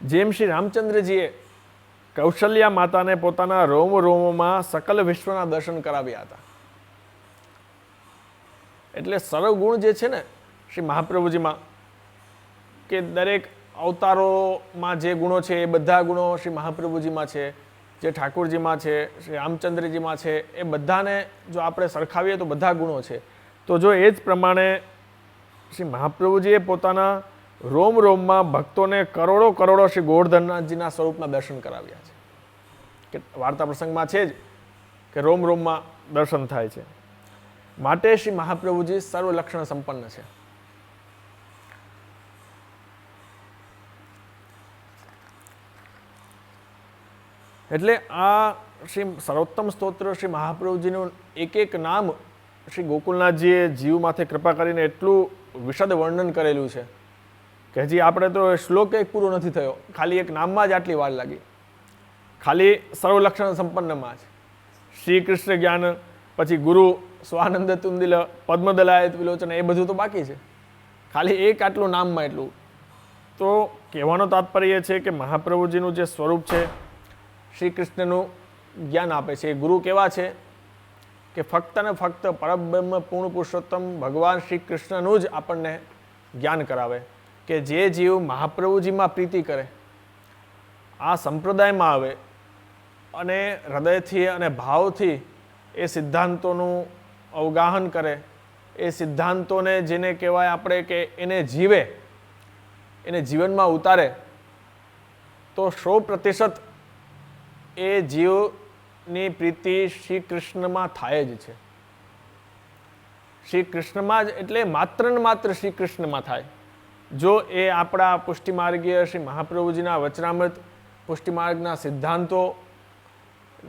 જેમ શ્રી રામચંદ્રજીએ કૌશલ્યા માતાને પોતાના રોમ રોમોમાં સકલ વિશ્વના દર્શન કરાવ્યા હતા. એટલે સર્વગુણ જે છે ને શ્રી મહાપ્રભુજીમાં, કે દરેક અવતારોમાં જે ગુણો છે એ બધા ગુણો શ્રી મહાપ્રભુજીમાં છે, જે ઠાકોરજીમાં છે, શ્રી રામચંદ્રજીમાં છે, એ બધાને જો આપણે સરખાવીએ તો બધા ગુણો છે. તો જો એ જ પ્રમાણે શ્રી મહાપ્રભુજીએ પોતાના રોમ રોમમાં ભક્તોને કરોડો કરોડો શ્રી ગોવર્ધનનાથજીના સ્વરૂપના દર્શન કરાવ્યા છે. કે વાર્તા પ્રસંગમાં છે જ કે રોમ રોમમાં દર્શન થાય છે. માટે શ્રી મહાપ્રભુજી સર્વ લક્ષણ સંપન્ન છે. એટલે આ શ્રી સર્વોત્તમ સ્તોત્ર શ્રી મહાપ્રભુજીનું એક એક નામ શ્રી ગોકુલનાથજીએ જીવ માથે કૃપા કરીને એટલું વિશદ વર્ણન કરેલું છે કે હજી આપણે તો શ્લોક એક પૂરો નથી થયો, ખાલી એક નામમાં જ આટલી વાર લાગી. ખાલી સર્વલક્ષણ સંપન્નમાં જ શ્રી કૃષ્ણ જ્ઞાન, પછી ગુરુ સ્વાનંદ તુંદિલ, પદ્મદલાયત વિલોચન, એ બધું તો બાકી છે. ખાલી એક આટલું નામમાં એટલું. તો કહેવાનો તાત્પર્ય છે કે મહાપ્રભુજીનું જે સ્વરૂપ છે, શ્રી કૃષ્ણનું જ્ઞાન આપે છે. એ ગુરુ કેવા છે કે ફક્ત ને ફક્ત પરબ્રહ્મ પૂર્ણ પુરુષોત્તમ ભગવાન શ્રી કૃષ્ણનું જ આપણને જ્ઞાન કરાવે. કે જે જીવ મહાપ્રભુજીમાં પ્રીતિ કરે, આ સંપ્રદાયમાં આવે અને હૃદયથી અને ભાવથી એ સિદ્ધાંતોનું અવગાહન કરે, એ સિદ્ધાંતોને જેને કહેવાય આપણે કે એને જીવે, એને જીવનમાં ઉતારે, તો 100% એ જીવની પ્રીતિ શ્રી કૃષ્ણમાં થાય જ છે. શ્રી કૃષ્ણમાં જ, એટલે માત્ર ને માત્ર શ્રી કૃષ્ણમાં થાય. જો એ આપણા પુષ્ટિમાર્ગીય શ્રી મહાપ્રભુજીના વચનામૃત પુષ્ટિમાર્ગના સિદ્ધાંતો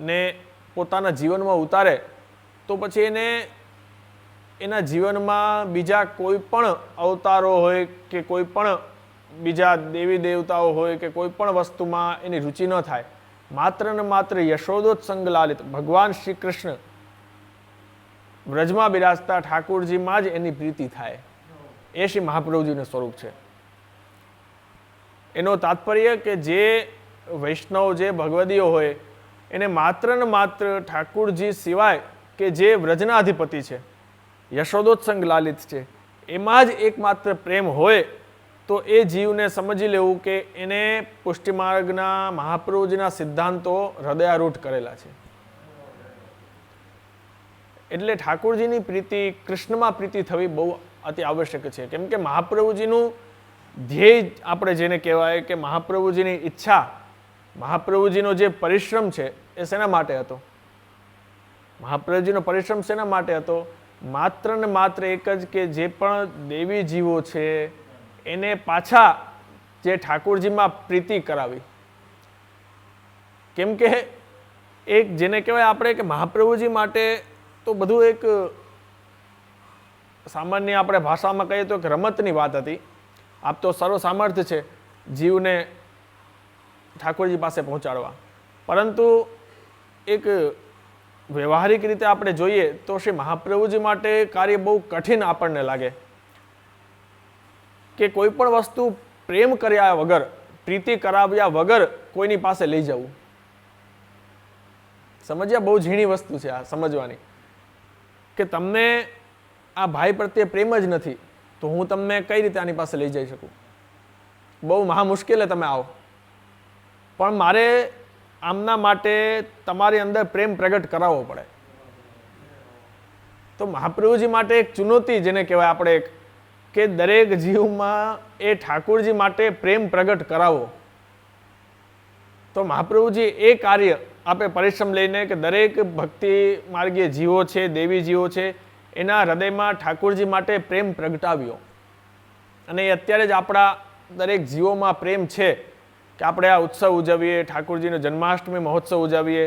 ને પોતાના જીવનમાં ઉતારે, તો પછી એને એના જીવનમાં બીજા કોઈ પણ અવતારો હોય કે કોઈ પણ બીજા દેવી દેવતાઓ હોય કે કોઈ પણ વસ્તુમાં એની રુચિ ન થાય. માત્ર ને માત્ર યશોદોત્સંગ લાલિત ભગવાન શ્રી કૃષ્ણ વ્રજમાં બિરાજતા ઠાકોરજીમાં જ એની પ્રીતિ થાય. એ શ્રી મહાપ્રભુજીનું સ્વરૂપ છે. એનો તાત્પર્ય કે જે વૈષ્ણવ, જે ભગવદીઓ હોય, એને માત્ર ને માત્ર ઠાકોરજી સિવાય કે જે વ્રજના અધિપતિ છે, યશોદોત્સંગ લાલિત છે, એમાં જ એકમાત્ર પ્રેમ હોય, તો એ જીવને સમજી લેવું કે એને પુષ્ટિમાર્ગના મહાપ્રભુજીના સિદ્ધાંતો હૃદયારૂઢ કરેલા છે. એટલે ઠાકોરજીની પ્રીતિ, કૃષ્ણમાં પ્રીતિ થવી બહુ અતિ આવશ્યક છે. કેમ કે મહાપ્રભુજીનું ધ્યેય આપણે જેને કહેવાય કે મહાપ્રભુજીની ઈચ્છા, મહાપ્રભુજીનો જે પરિશ્રમ છે એ શેના માટે હતો? મહાપ્રભુજીનો પરિશ્રમ શેના માટે હતો? માત્ર ને માત્ર એક જ કે જે પણ દેવી જીવો છે એને પાછા જે ઠાકોરજીમાં પ્રીતિ કરાવી. કેમ કે એક જેને કહેવાય આપણે કે મહાપ્રભુજી માટે તો બધું એક સામાન્ય આપણે ભાષામાં કહીએ તો એક રમતની વાત હતી. આપ તો સર્વ સામર્થ્ય છે જીવને ઠાકોરજી પાસે પહોંચાડવા, પરંતુ એક વ્યવહારિક રીતે આપણે જોઈએ તો શ્રી મહાપ્રભુજી માટે કાર્ય બહુ કઠિન આપણને લાગે કે કોઈ પણ વસ્તુ પ્રેમ કર્યા વગર, પ્રીતિ કરાવ્યા વગર કોઈની પાસે લઈ જવું. સમજ્યા? બહુ ઝીણી વસ્તુ છે આ સમજવાની. કે તમને આ ભાઈ પ્રત્યે પ્રેમ જ નથી, તો હું તમને કઈ રીતે આની પાસે લઈ જઈ શકું? બહુ મહા મુશ્કેલે તમે આવો, પણ મારે આમના માટે તમારી અંદર પ્રેમ પ્રગટ કરાવવો પડે. તો મહાપ્રભુજી માટે એક ચુનૌતી જેને કહેવાય આપણે કે દરેક જીવમાં એ ઠાકોરજી માટે પ્રેમ પ્રગટ કરાવો. તો મહાપ્રભુજી એ કાર્ય આપે પરિશ્રમ લઈને કે દરેક ભક્તિ માર્ગીય જીવો છે, દેવી જીવો છે, એના હૃદયમાં ઠાકોરજી માટે પ્રેમ પ્રગટાવ્યો. અને એ અત્યારે જ આપણા દરેક જીવોમાં પ્રેમ છે કે આપણે આ ઉત્સવ ઉજવીએ, ઠાકોરજીનો જન્માષ્ટમી મહોત્સવ ઉજવીએ,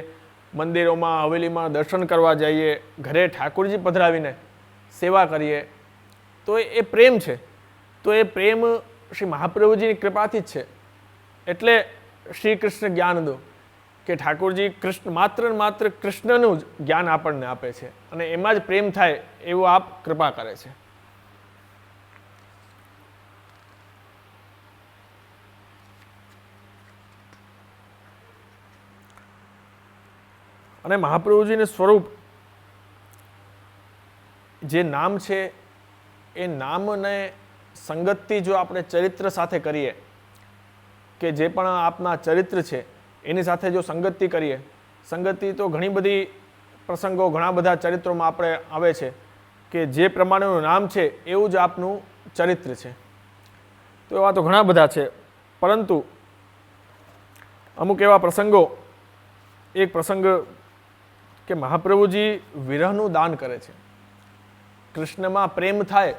મંદિરોમાં હવેલીમાં દર્શન કરવા જઈએ, ઘરે ઠાકોરજી પધરાવીને સેવા કરીએ, તો એ પ્રેમ છે. તો એ પ્રેમ શ્રી મહાપ્રભુજીની કૃપાથી જ છે. એટલે શ્રી કૃષ્ણ જ્ઞાન દો કે ઠાકોરજી કૃષ્ણ માત્ર કૃષ્ણનું જ જ્ઞાન આપણને આપે છે અને એમાં જ પ્રેમ થાય એવું આપ કૃપા કરે છે. અને મહાપ્રભુજીનું સ્વરૂપ જે નામ છે એ નામને સંગતથી જો આપણે ચરિત્ર સાથે કરીએ કે જે પણ આપના ચરિત્ર છે એની સાથે જો સંગતિ કરીએ, સંગતિ તો ઘણી બધી પ્રસંગો ઘણા બધા ચરિત્રોમાં આપણે આવે છે કે જે પ્રમાણેનું નામ છે એવું જ આપનું ચરિત્ર છે. તો એવા તો ઘણા બધા છે, પરંતુ અમુક એવા પ્રસંગો, એક પ્રસંગ કે મહાપ્રભુજી વિરહનું દાન કરે છે. કૃષ્ણમાં પ્રેમ થાય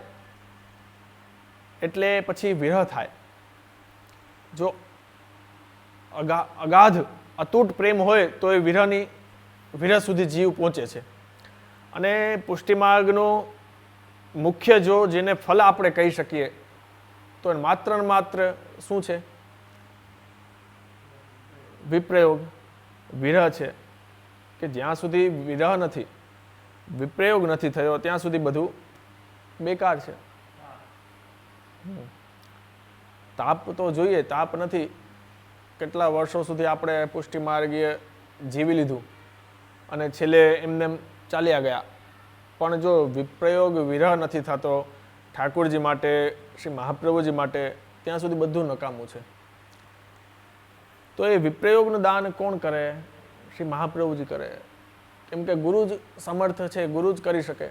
એટલે પછી વિરહ થાય. જો અગાધ અતૂટ પ્રેમ હોય તો એ વિરહ સુધી જીવ પહોંચે છે. અને પુષ્ટિમાર્ગનું મુખ્ય જો જેને ફલ આપણે કહી શકીએ તો માત્ર ને માત્ર શું છે? વિપ્રયોગ, વિરહ છે. કે જ્યાં સુધી વિરહ નથી, વિપ્રયોગ નથી થયો, ત્યાં સુધી બધું બેકાર છે. તાપ તો જોઈએ, તાપ નથી. કેટલા વર્ષો સુધી આપણે પુષ્ટિમાર્ગીય જીવી લીધું અને છેલ્લે એમને ચાલ્યા ગયા, પણ જો વિપ્રયોગ વિરહ નથી થતો ઠાકોરજી માટે, શ્રી મહાપ્રભુજી માટે, ત્યાં સુધી બધું નકામું છે. તો એ વિપ્રયોગનું દાન કોણ કરે? શ્રી મહાપ્રભુજી કરે. કેમ કે ગુરુ જ સમર્થ છે, ગુરુ જ કરી શકે.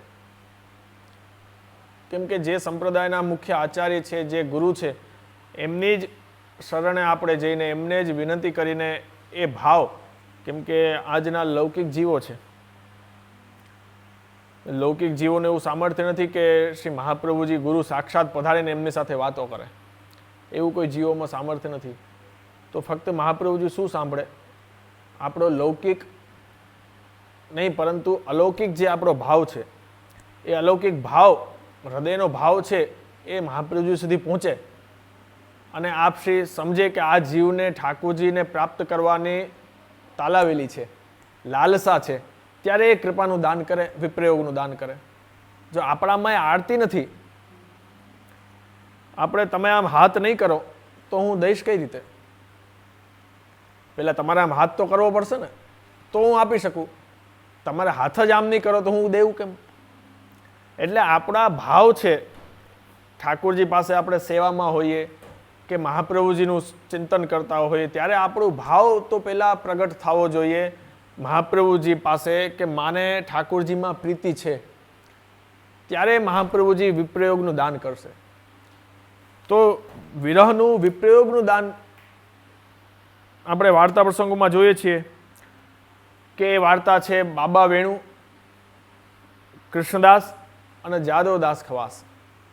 કેમ કે જે સંપ્રદાયના મુખ્ય આચાર્ય છે, જે ગુરુ છે, એમની જ શરણે આપણે જઈને એમને જ વિનંતી કરીને એ ભાવ, કેમ કે આજના લૌકિક જીવો છે, લૌકિક જીવોને એવું સામર્થ્ય નથી કે શ્રી મહાપ્રભુજી ગુરુ સાક્ષાત પધારીને એમની સાથે વાતો કરે. એવું કોઈ જીવોમાં સામર્થ્ય નથી. તો ફક્ત મહાપ્રભુજી શું સાંભળે? આપણો લૌકિક નહીં પરંતુ અલૌકિક જે આપણો ભાવ છે, એ અલૌકિક ભાવ, હૃદયનો ભાવ છે, એ મહાપ્રભુજી સુધી પહોંચે અને આપ શ્રી સમજે કે આ જીવને ઠાકોરજીને પ્રાપ્ત કરવાની તાલાવેલી છે, લાલસા છે, ત્યારે એ કૃપાનું દાન કરે, વિપ્રયોગનું દાન કરે. જો આપણામાં આરતી નથી, આપણે તમે આમ હાથ નહીં કરો તો હું દઈશ કઈ રીતે? પહેલાં તમારે આમ હાથ તો કરવો પડશે ને, તો હું આપી શકું. તમારે હાથ જ આમ નહીં કરો તો હું દેવું કેમ? એટલે આપણા ભાવ છે, ઠાકોરજી પાસે આપણે સેવામાં હોઈએ કે મહાપ્રભુજીનું ચિંતન કરતા હોઈએ ત્યારે આપણો ભાવ તો પહેલાં પ્રગટ થવો જોઈએ મહાપ્રભુજી પાસે કે માને ઠાકોરજીમાં પ્રીતિ છે. ત્યારે મહાપ્રભુજી વિપ્રયોગનું દાન કરશે. તો વિરહનું, વિપ્રયોગનું દાન આપણે વાર્તા પ્રસંગોમાં જોઈએ છીએ કે એ વાર્તા છે બાબા વેણુ, કૃષ્ણદાસ અને જાદવદાસ ખવાસ.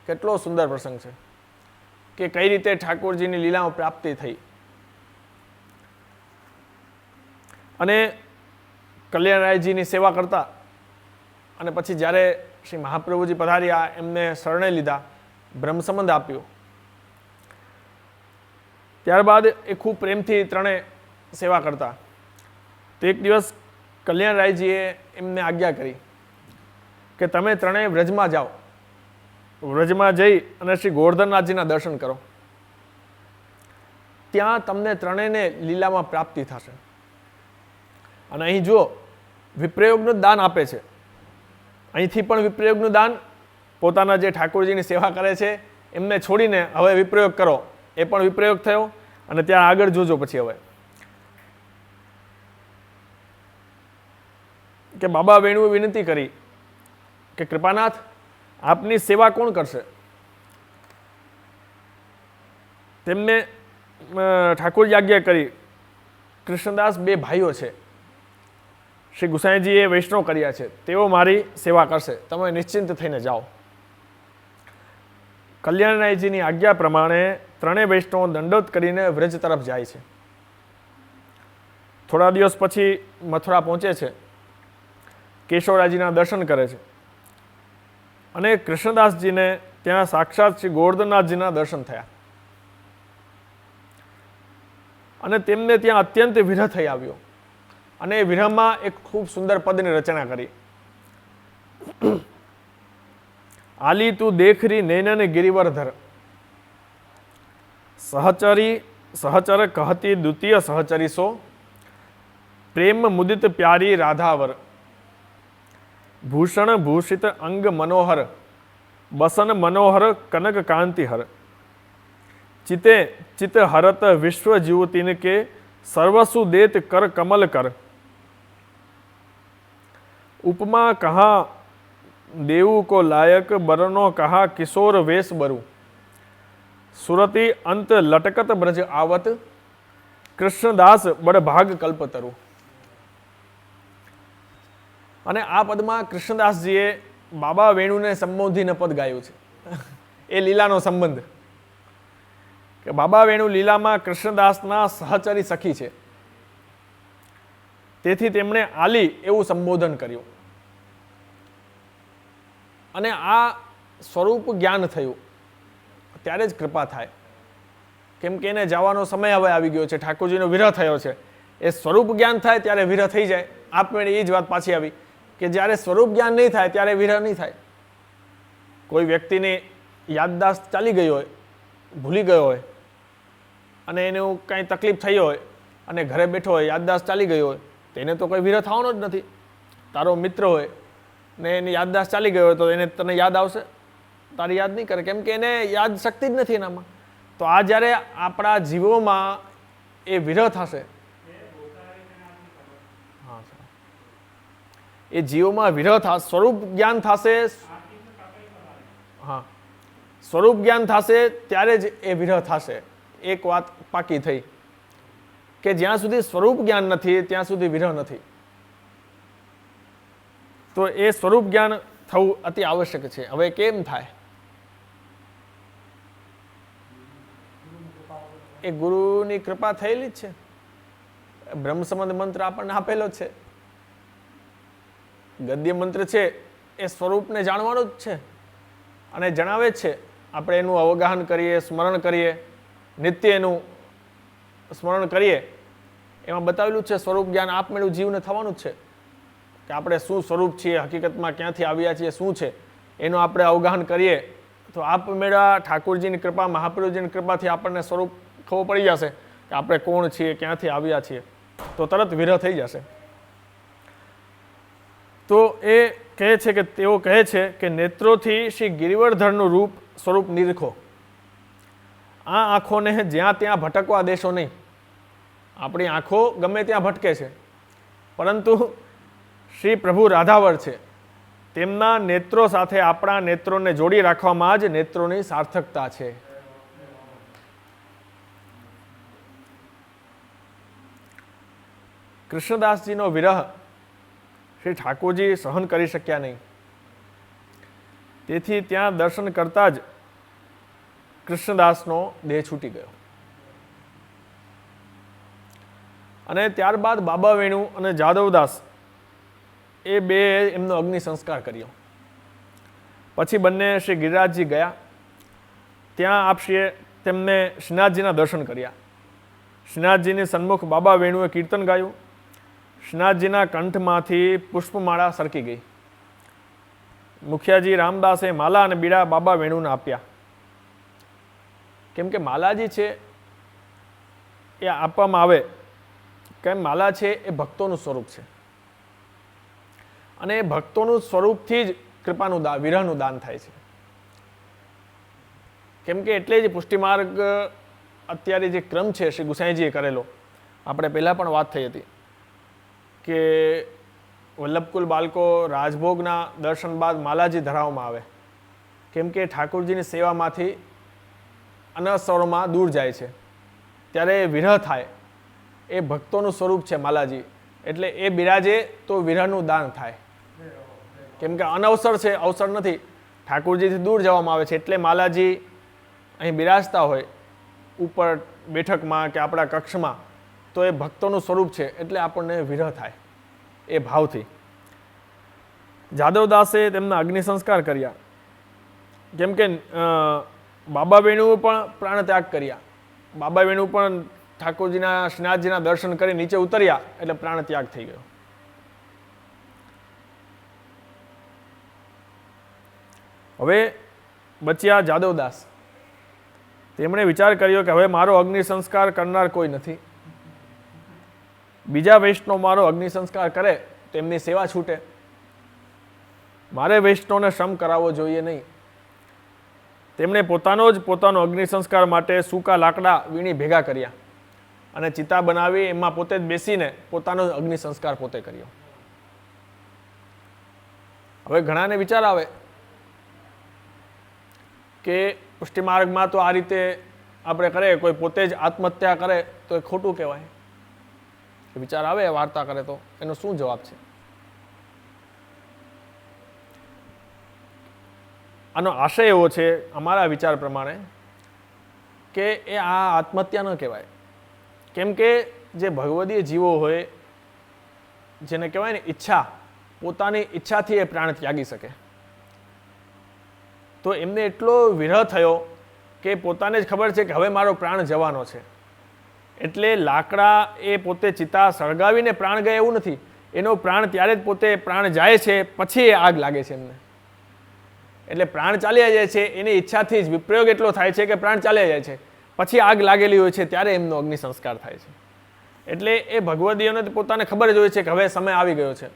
કેટલો સુંદર પ્રસંગ છે કે કઈ રીતે ઠાકોરજીની લીલામાં પ્રાપ્તિ થઈ. અને કલ્યાણરાયજીની સેવા કરતા અને પછી જ્યારે શ્રી મહાપ્રભુજી પધાર્યા, એમને શરણે લીધા, બ્રહ્મ સંબંધ આપ્યો, ત્યારબાદ એ ખૂબ પ્રેમથી ત્રણે સેવા કરતા. તો એક દિવસ કલ્યાણરાયજીએ એમને આજ્ઞા કરી કે તમે ત્રણેય વ્રજમાં જાઓ, વ્રજમાં જઈ અને શ્રી ગોવર્ધનનાથજીના દર્શન કરો. ત્યાં તમને ત્રણેયને લીલામાં પ્રાપ્તિ થશે. અને અહીં જુઓ, વિપ્રયોગનું દાન આપે છે. અહીંથી પણ વિપ્રયોગનું દાન પોતાના જે ઠાકોરજીની સેવા કરે છે એમને છોડીને હવે વિપ્રયોગ કરો, એ પણ વિપ્રયોગ થયો. અને ત્યાં આગળ જોજો પછી હવે કે બાબા વેણુએ વિનંતી કરી કે કૃપાનાથ, આપની સેવા કોણ કરશે? તેમને ઠાકોરજી આજ્ઞા કરી, કૃષ્ણદાસ બે ભાઈઓ છે, શ્રી ગુસાઈજીએ વૈષ્ણવ કર્યા છે, તેઓ મારી સેવા કરશે, તમે નિશ્ચિંત થઈને જાઓ. કલ્યાણરાયજીની આજ્ઞા પ્રમાણે ત્રણેય વૈષ્ણવો દંડોત કરીને વ્રજ તરફ જાય છે. થોડા દિવસ પછી મથુરા પહોંચે છે, કેશવરાજીના દર્શન કરે છે અને કૃષ્ણદાસજીને ત્યાં સાક્ષાત શ્રી ગોવર્ધનનાથજીના દર્શન થયા અને તેમને ત્યાં અત્યંત વિરહ થઈ આવ્યો અને એ વિરહમાં એક ખૂબ સુંદર પદની રચના કરી. આલી તું દેખરી નૈનન ગિરિવરધર, સહચર કહતી દ્વિતીય સહચરીસો, પ્રેમ મુદિત પ્યારી રાધાવર, ભૂષણ ભૂષિત અંગ મનોહર, બસન મનોહર કનક કાંતિહર, ચિતે ચિત હરત વિશ્વ જીવતીન કે સર્વસુ દેત કર કમલ કર, ઉપમા કહા દેવું કો લાયક, બરનો કહા કિશોર વેશ બરુ, સુરતી અંત લટકત બ્રજ આવત, કૃષ્ણદાસ બડભાગ કલ્પતરુ. અને આ પદમાં કૃષ્ણદાસજીએ બાબા વેણુને સંબોધીને પદ ગાયું છે. એ લીલાનો સંબંધ કે બાબા વેણુ લીલામાં કૃષ્ણદાસના સહચરી સખી છે, તેથી તેમણે આલી એવું સંબોધન કર્યું અને આ સ્વરૂપ જ્ઞાન થયું ત્યારે જ કૃપા થાય. કેમ કે એને જવાનો સમય હવે આવી ગયો છે, ઠાકોરજીનો વિરહ થયો છે. એ સ્વરૂપ જ્ઞાન થાય ત્યારે વિરહ થઈ જાય. આપમેળે એ જ વાત પાછી આવી કે જ્યારે સ્વરૂપ જ્ઞાન નહીં થાય ત્યારે વિરહ નહીં થાય. કોઈ વ્યક્તિની યાદદાસ્ત ચાલી ગઈ હોય, ભૂલી ગયો હોય અને એને કાંઈ તકલીફ થઈ હોય અને ઘરે બેઠો હોય, યાદદાસ્ત ચાલી ગઈ હોય, તો એને તો કોઈ વિરહ થવાનો જ નથી. તારો મિત્ર હોય ને એની યાદદાસ્ત ચાલી ગઈ હોય તો એને તને યાદ આવશે? તારી યાદ નહીં કરે, કેમ કે એને યાદ શક્તિ જ નથી એનામાં. તો આ જ્યારે આપણા જીવોમાં એ વિરહ થશે, એ જીવોમાં વિરહ થશે, સ્વરૂપ જ્ઞાન થશે, હા સ્વરૂપ જ્ઞાન થશે ત્યારે જ એ વિરહ થશે. એક વાત પાકી થઈ કે જ્યાં સુધી સ્વરૂપ જ્ઞાન નથી ત્યાં સુધી વિરહ નથી. તો એ સ્વરૂપ જ્ઞાન થવું અતિ આવશ્યક છે. હવે કેમ થાય? એ ગુરુની કૃપા થયેલી જ છે. બ્રહ્મ સંબંધ મંત્ર આપણને આપેલો જ છે. ગદ્ય મંત્ર છે એ સ્વરૂપને જાણવાનો જ છે અને જણાવે જ છે. આપણે એનું અવગાહન કરીએ, સ્મરણ કરીએ, નિત્ય એનું સ્મરણ કરીએ, એમાં બતાવેલું છે સ્વરૂપ જ્ઞાન આપમેળું જીવને થવાનું જ છે કે આપણે શું સ્વરૂપ છીએ, હકીકતમાં ક્યાંથી આવ્યા છીએ, શું છે એનું આપણે અવગાહન કરીએ તો આપમેળા ઠાકોરજીની કૃપા, મહાપ્રભુજીની કૃપાથી આપણને સ્વરૂપ ખબર પડી જશે કે આપણે કોણ છીએ, ક્યાંથી આવ્યા છીએ, તો તરત વિરહ થઈ જશે. તો એ કહે છે કે તેઓ કહે છે કે નેત્રોથી શ્રી ગિરિવરધરનું રૂપ સ્વરૂપ નિરખો. આ આંખોને જ્યાં ત્યાં ભટકવા દેશો નહીં. આપણી આંખો ગમે ત્યાં ભટકે છે, પરંતુ શ્રી પ્રભુ રાધાવર છે, તેમના નેત્રો સાથે આપણા નેત્રોને જોડી રાખવામાં જ નેત્રોની સાર્થકતા છે. કૃષ્ણદાસજીનો વિરહ શ્રી ઠાકોરજી સહન કરી શક્યા નહીં, તેથી ત્યાં દર્શન કરતા જ કૃષ્ણદાસનો દેહ છૂટી ગયો. અને ત્યારબાદ બાબા વેણુ અને જાદવદાસ એ બે એમનો અગ્નિ સંસ્કાર કર્યો. પછી બંને શ્રી ગિરિરાજજી ગયા. ત્યાં આપશ્રીએ તેમને શ્રીનાથજીના દર્શન કર્યા. શ્રીનાથજીની સન્મુખ બાબા વેણુએ કીર્તન ગાયું. શ્રીનાથજીના કંઠમાંથી પુષ્પમાળા સરકી ગઈ. મુખિયાજી રામદાસે માલા અને બીડા બાબા વેણુને આપ્યા. કેમ કે માલાજી છે એ આપવામાં આવે, કેમ માલા છે એ ભક્તોનું સ્વરૂપ છે અને એ ભક્તોનું સ્વરૂપથી જ કૃપાનું દાન, વિરહનું દાન થાય છે. કેમ કે એટલે જ પુષ્ટિમાર્ગ અત્યારે જે ક્રમ છે શ્રી ગુસાઈજીએ કરેલો, આપણે પહેલાં પણ વાત થઈ હતી કે વલ્લભકુલ બાળકો રાજભોગના દર્શન બાદ માલાજી ધરાવવામાં આવે, કેમ કે ઠાકોરજીની સેવામાંથી અનસરોમાં દૂર જાય છે, ત્યારે વિરહ થાય. એ ભક્તોનું સ્વરૂપ છે માલાજી, એટલે એ બિરાજે તો વિરહનું દાન થાય. કેમ કે અનવસર છે, અવસર નથી, ઠાકોરજીથી દૂર જવામાં આવે છે, એટલે માલાજી અહીં બિરાજતા હોય ઉપર બેઠકમાં કે આપણા કક્ષમાં, તો એ ભક્તોનું સ્વરૂપ છે, એટલે આપણને વિરહ થાય એ ભાવથી. જાદવદાસે તેમના અગ્નિ સંસ્કાર કર્યા, કેમ કે બાબા વેણુએ પણ પ્રાણ ત્યાગ કર્યા. બાબા વેણુ પણ ઠાકોરજીના શ્રીનાથજીના દર્શન કરી નીચે ઉતર્યા એટલે પ્રાણ ત્યાગ થઈ ગયો. હવે બચ્યા જાદવદાસ. તેમણે વિચાર કર્યો કે હવે મારો અગ્નિ સંસ્કાર કરનાર કોઈ નથી, બીજા વૈષ્ણવ મારો અગ્નિ સંસ્કાર કરે તેમની સેવા છૂટે, મારે વૈષ્ણવને શ્રમ કરાવવો જોઈએ નહીં. તેમણે પોતાનો અગ્નિ સંસ્કાર માટે સૂકા લાકડા વીણી ભેગા કર્યા અને ચિતા બનાવી એમાં પોતે જ બેસીને પોતાનો અગ્નિ સંસ્કાર પોતે કર્યો. હવે ઘણાને વિચાર આવે કે પુષ્ટિમાર્ગમાં તો આ રીતે આપણે કરીએ, કોઈ પોતે જ આત્મહત્યા કરે તો એ ખોટું કહેવાય. વિચાર આવે વાર્તા કરે તો એનો શું જવાબ છે? આનો આશય એવો છે અમારા વિચાર પ્રમાણે કે એ આ આત્મહત્યા ન કહેવાય. કેમ કે જે ભગવદીય જીવો હોય, જેને કહેવાય ને ઈચ્છા, પોતાની ઈચ્છાથી એ પ્રાણ ત્યાગી શકે, તો એમને એટલો વિરહ થયો કે પોતાને જ ખબર છે કે હવે મારો પ્રાણ જવાનો છે, એટલે લાકડા એ પોતે ચિતા સળગાવીને પ્રાણ ગયા એવું નથી, એનો પ્રાણ ત્યારે જ પોતે પ્રાણ જાય છે, પછી એ આગ લાગે છે એમને. એટલે પ્રાણ ચાલ્યા જાય છે એની ઈચ્છાથી જ વિપ્રયોગ એટલો થાય છે કે પ્રાણ ચાલ્યા જાય છે, પછી આગ લાગેલી હોય છે ત્યારે એમનો અગ્નિ સંસ્કાર થાય છે. એટલે એ ભગવદીઓને પોતાને ખબર જ હોય છે કે હવે સમય આવી ગયો છે,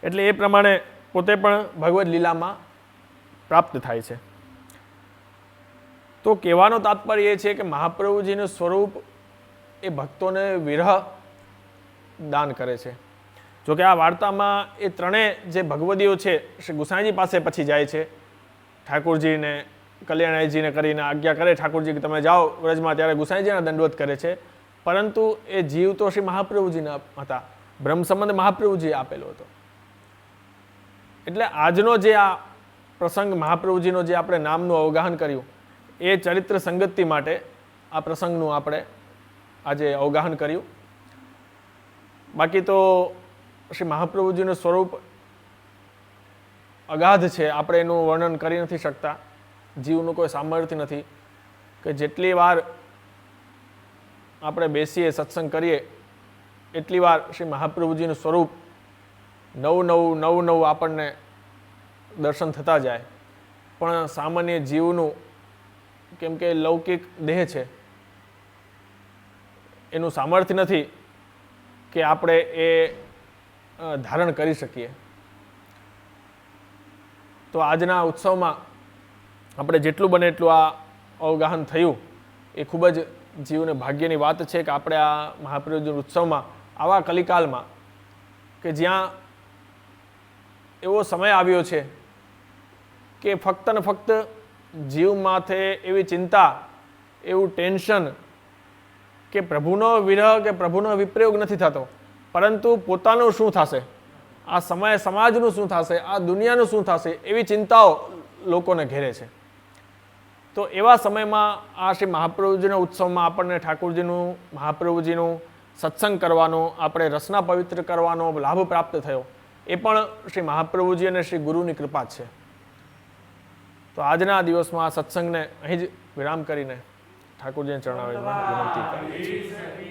એટલે એ પ્રમાણે પોતે પણ ભગવદ લીલામાં પ્રાપ્ત થાય છે. તો કહેવાનો તાત્પર્ય એ છે કે મહાપ્રભુજીનું સ્વરૂપ એ ભક્તોને વિરહ દાન કરે છે. જોકે આ વાર્તામાં એ ત્રણેય જે ભગવદીઓ છે શ્રી ગુસાઈજી પાસે પછી જાય છે, ઠાકોરજીને કલ્યાણજીને કરીને આજ્ઞા કરે ઠાકોરજી કે તમે જાઓ વ્રજમાં, ત્યારે ગુસાઈજીના દંડવત કરે છે, પરંતુ એ જીવ તો શ્રી મહાપ્રભુજીના હતા, બ્રહ્મ સંબંધ મહાપ્રભુજીએ આપેલો હતો. એટલે આજનો જે આ પ્રસંગ મહાપ્રભુજીનો જે આપણે નામનું અવગાહન કર્યું, એ ચરિત્ર સંગતિ માટે આ પ્રસંગનું આપણે આજે અવગાહન કર્યું. બાકી તો શ્રી મહાપ્રભુજીનું સ્વરૂપ અગાધ છે, આપણે એનું વર્ણન કરી નથી શકતા. જીવનું કોઈ સામર્થ્ય નથી કે જેટલી વાર આપણે બેસીએ સત્સંગ કરીએ એટલી વાર શ્રી મહાપ્રભુજીનું સ્વરૂપ નવું આપણને દર્શન થતા જાય. પણ સામાન્ય જીવનું, કેમ કે લૌકિક દેહ છે, એનું સામર્થ્ય નથી કે આપણે એ ધારણ કરી શકીએ. તો આજના ઉત્સવમાં આપણે જેટલું બને એટલું આ અવગાહન થયું એ ખૂબ જ જીવને ભાગ્યની વાત છે કે આપણે આ મહાપ્રભુજી ઉત્સવમાં આવા કલિકાલમાં કે જ્યાં એવો સમય આવ્યો છે કે ફક્ત ને ફક્ત જીવ માથે એવી ચિંતા, એવું ટેન્શન કે પ્રભુનો વિરહ કે પ્રભુનો વિપ્રયોગ નથી થતો, પરંતુ પોતાનું શું થશે, આ સમય સમાજનું શું થશે, આ દુનિયાનું શું થશે, એવી ચિંતાઓ લોકોને ઘેરે છે. તો એવા સમયમાં આ શ્રી મહાપ્રભુજીના ઉત્સવમાં આપણને ઠાકોરજીનું, મહાપ્રભુજીનું સત્સંગ કરવાનો, આપણે રસના પવિત્ર કરવાનો લાભ પ્રાપ્ત થયો, એ પણ શ્રી મહાપ્રભુજી અને શ્રી ગુરુની કૃપા જ છે. તો આજના દિવસમાં આ સત્સંગને અહીં જ વિરામ કરીને ઠાકોરજીને ચરણાવે વિનંતી કરીએ છીએ.